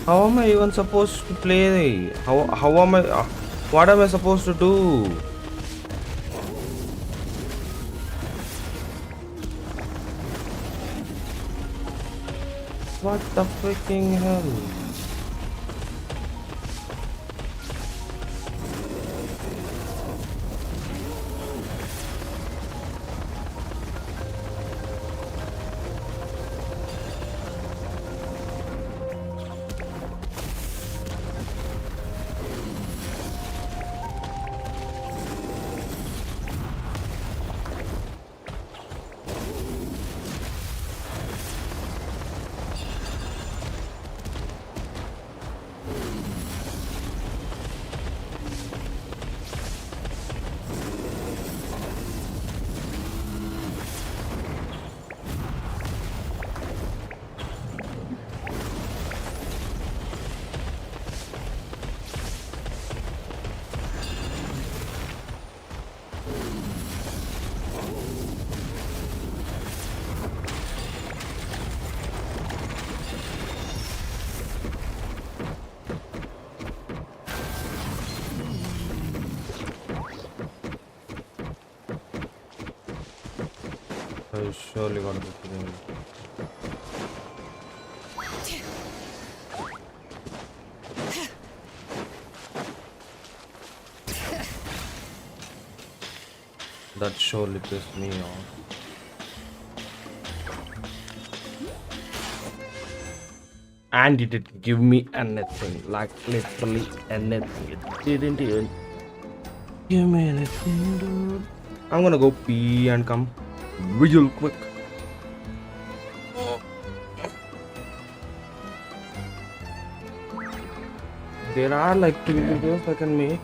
How am I even supposed to play? How am I? What am I supposed to do? What the freaking hell? I surely gotta be kidding me. That surely pissed me off. And it didn't give me anything, like literally anything. It didn't even give me anything, dude. I'm gonna go pee and come real quick. There are like 2 videos I can make.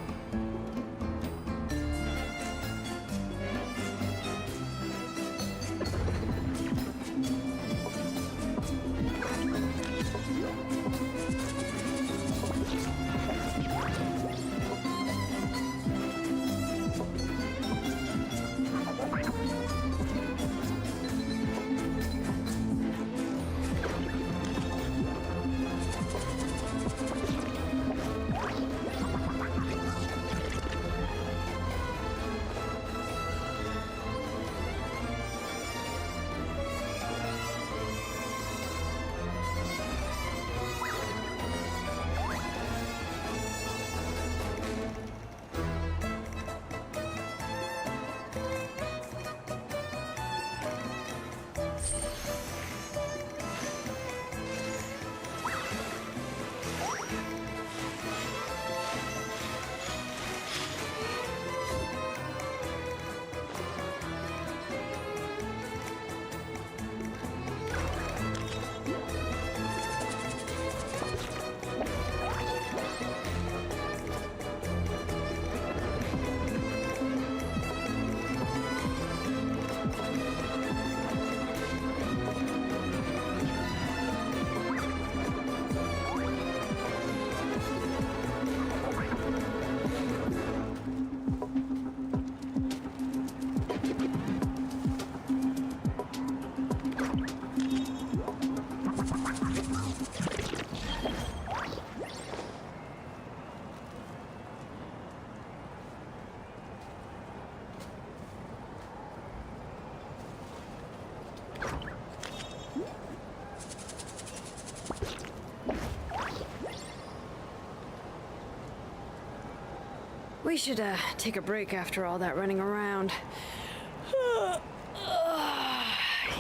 We should take a break after all that running around.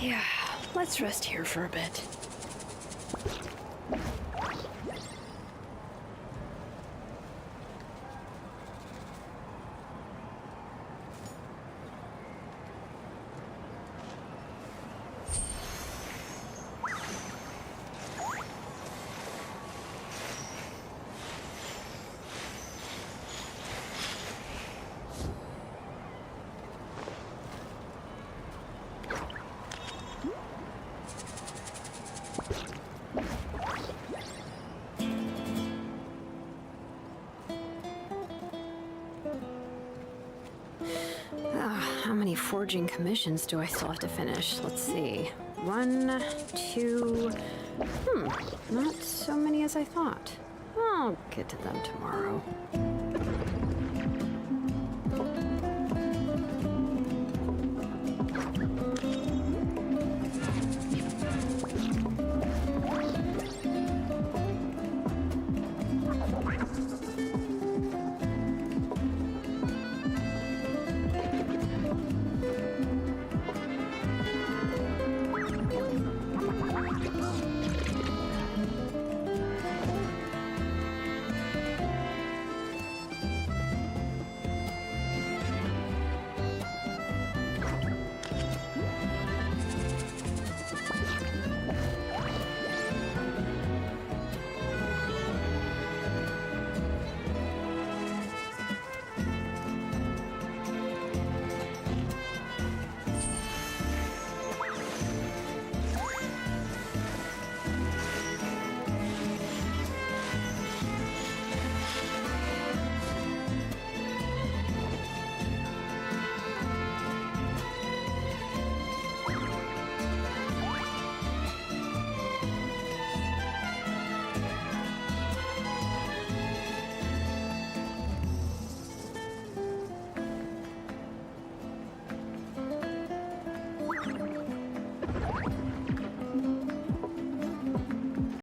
Yeah, let's rest here for a bit. How many forging commissions do I still have to finish? Let's see. 1, 2... not so many as I thought. I'll get to them tomorrow.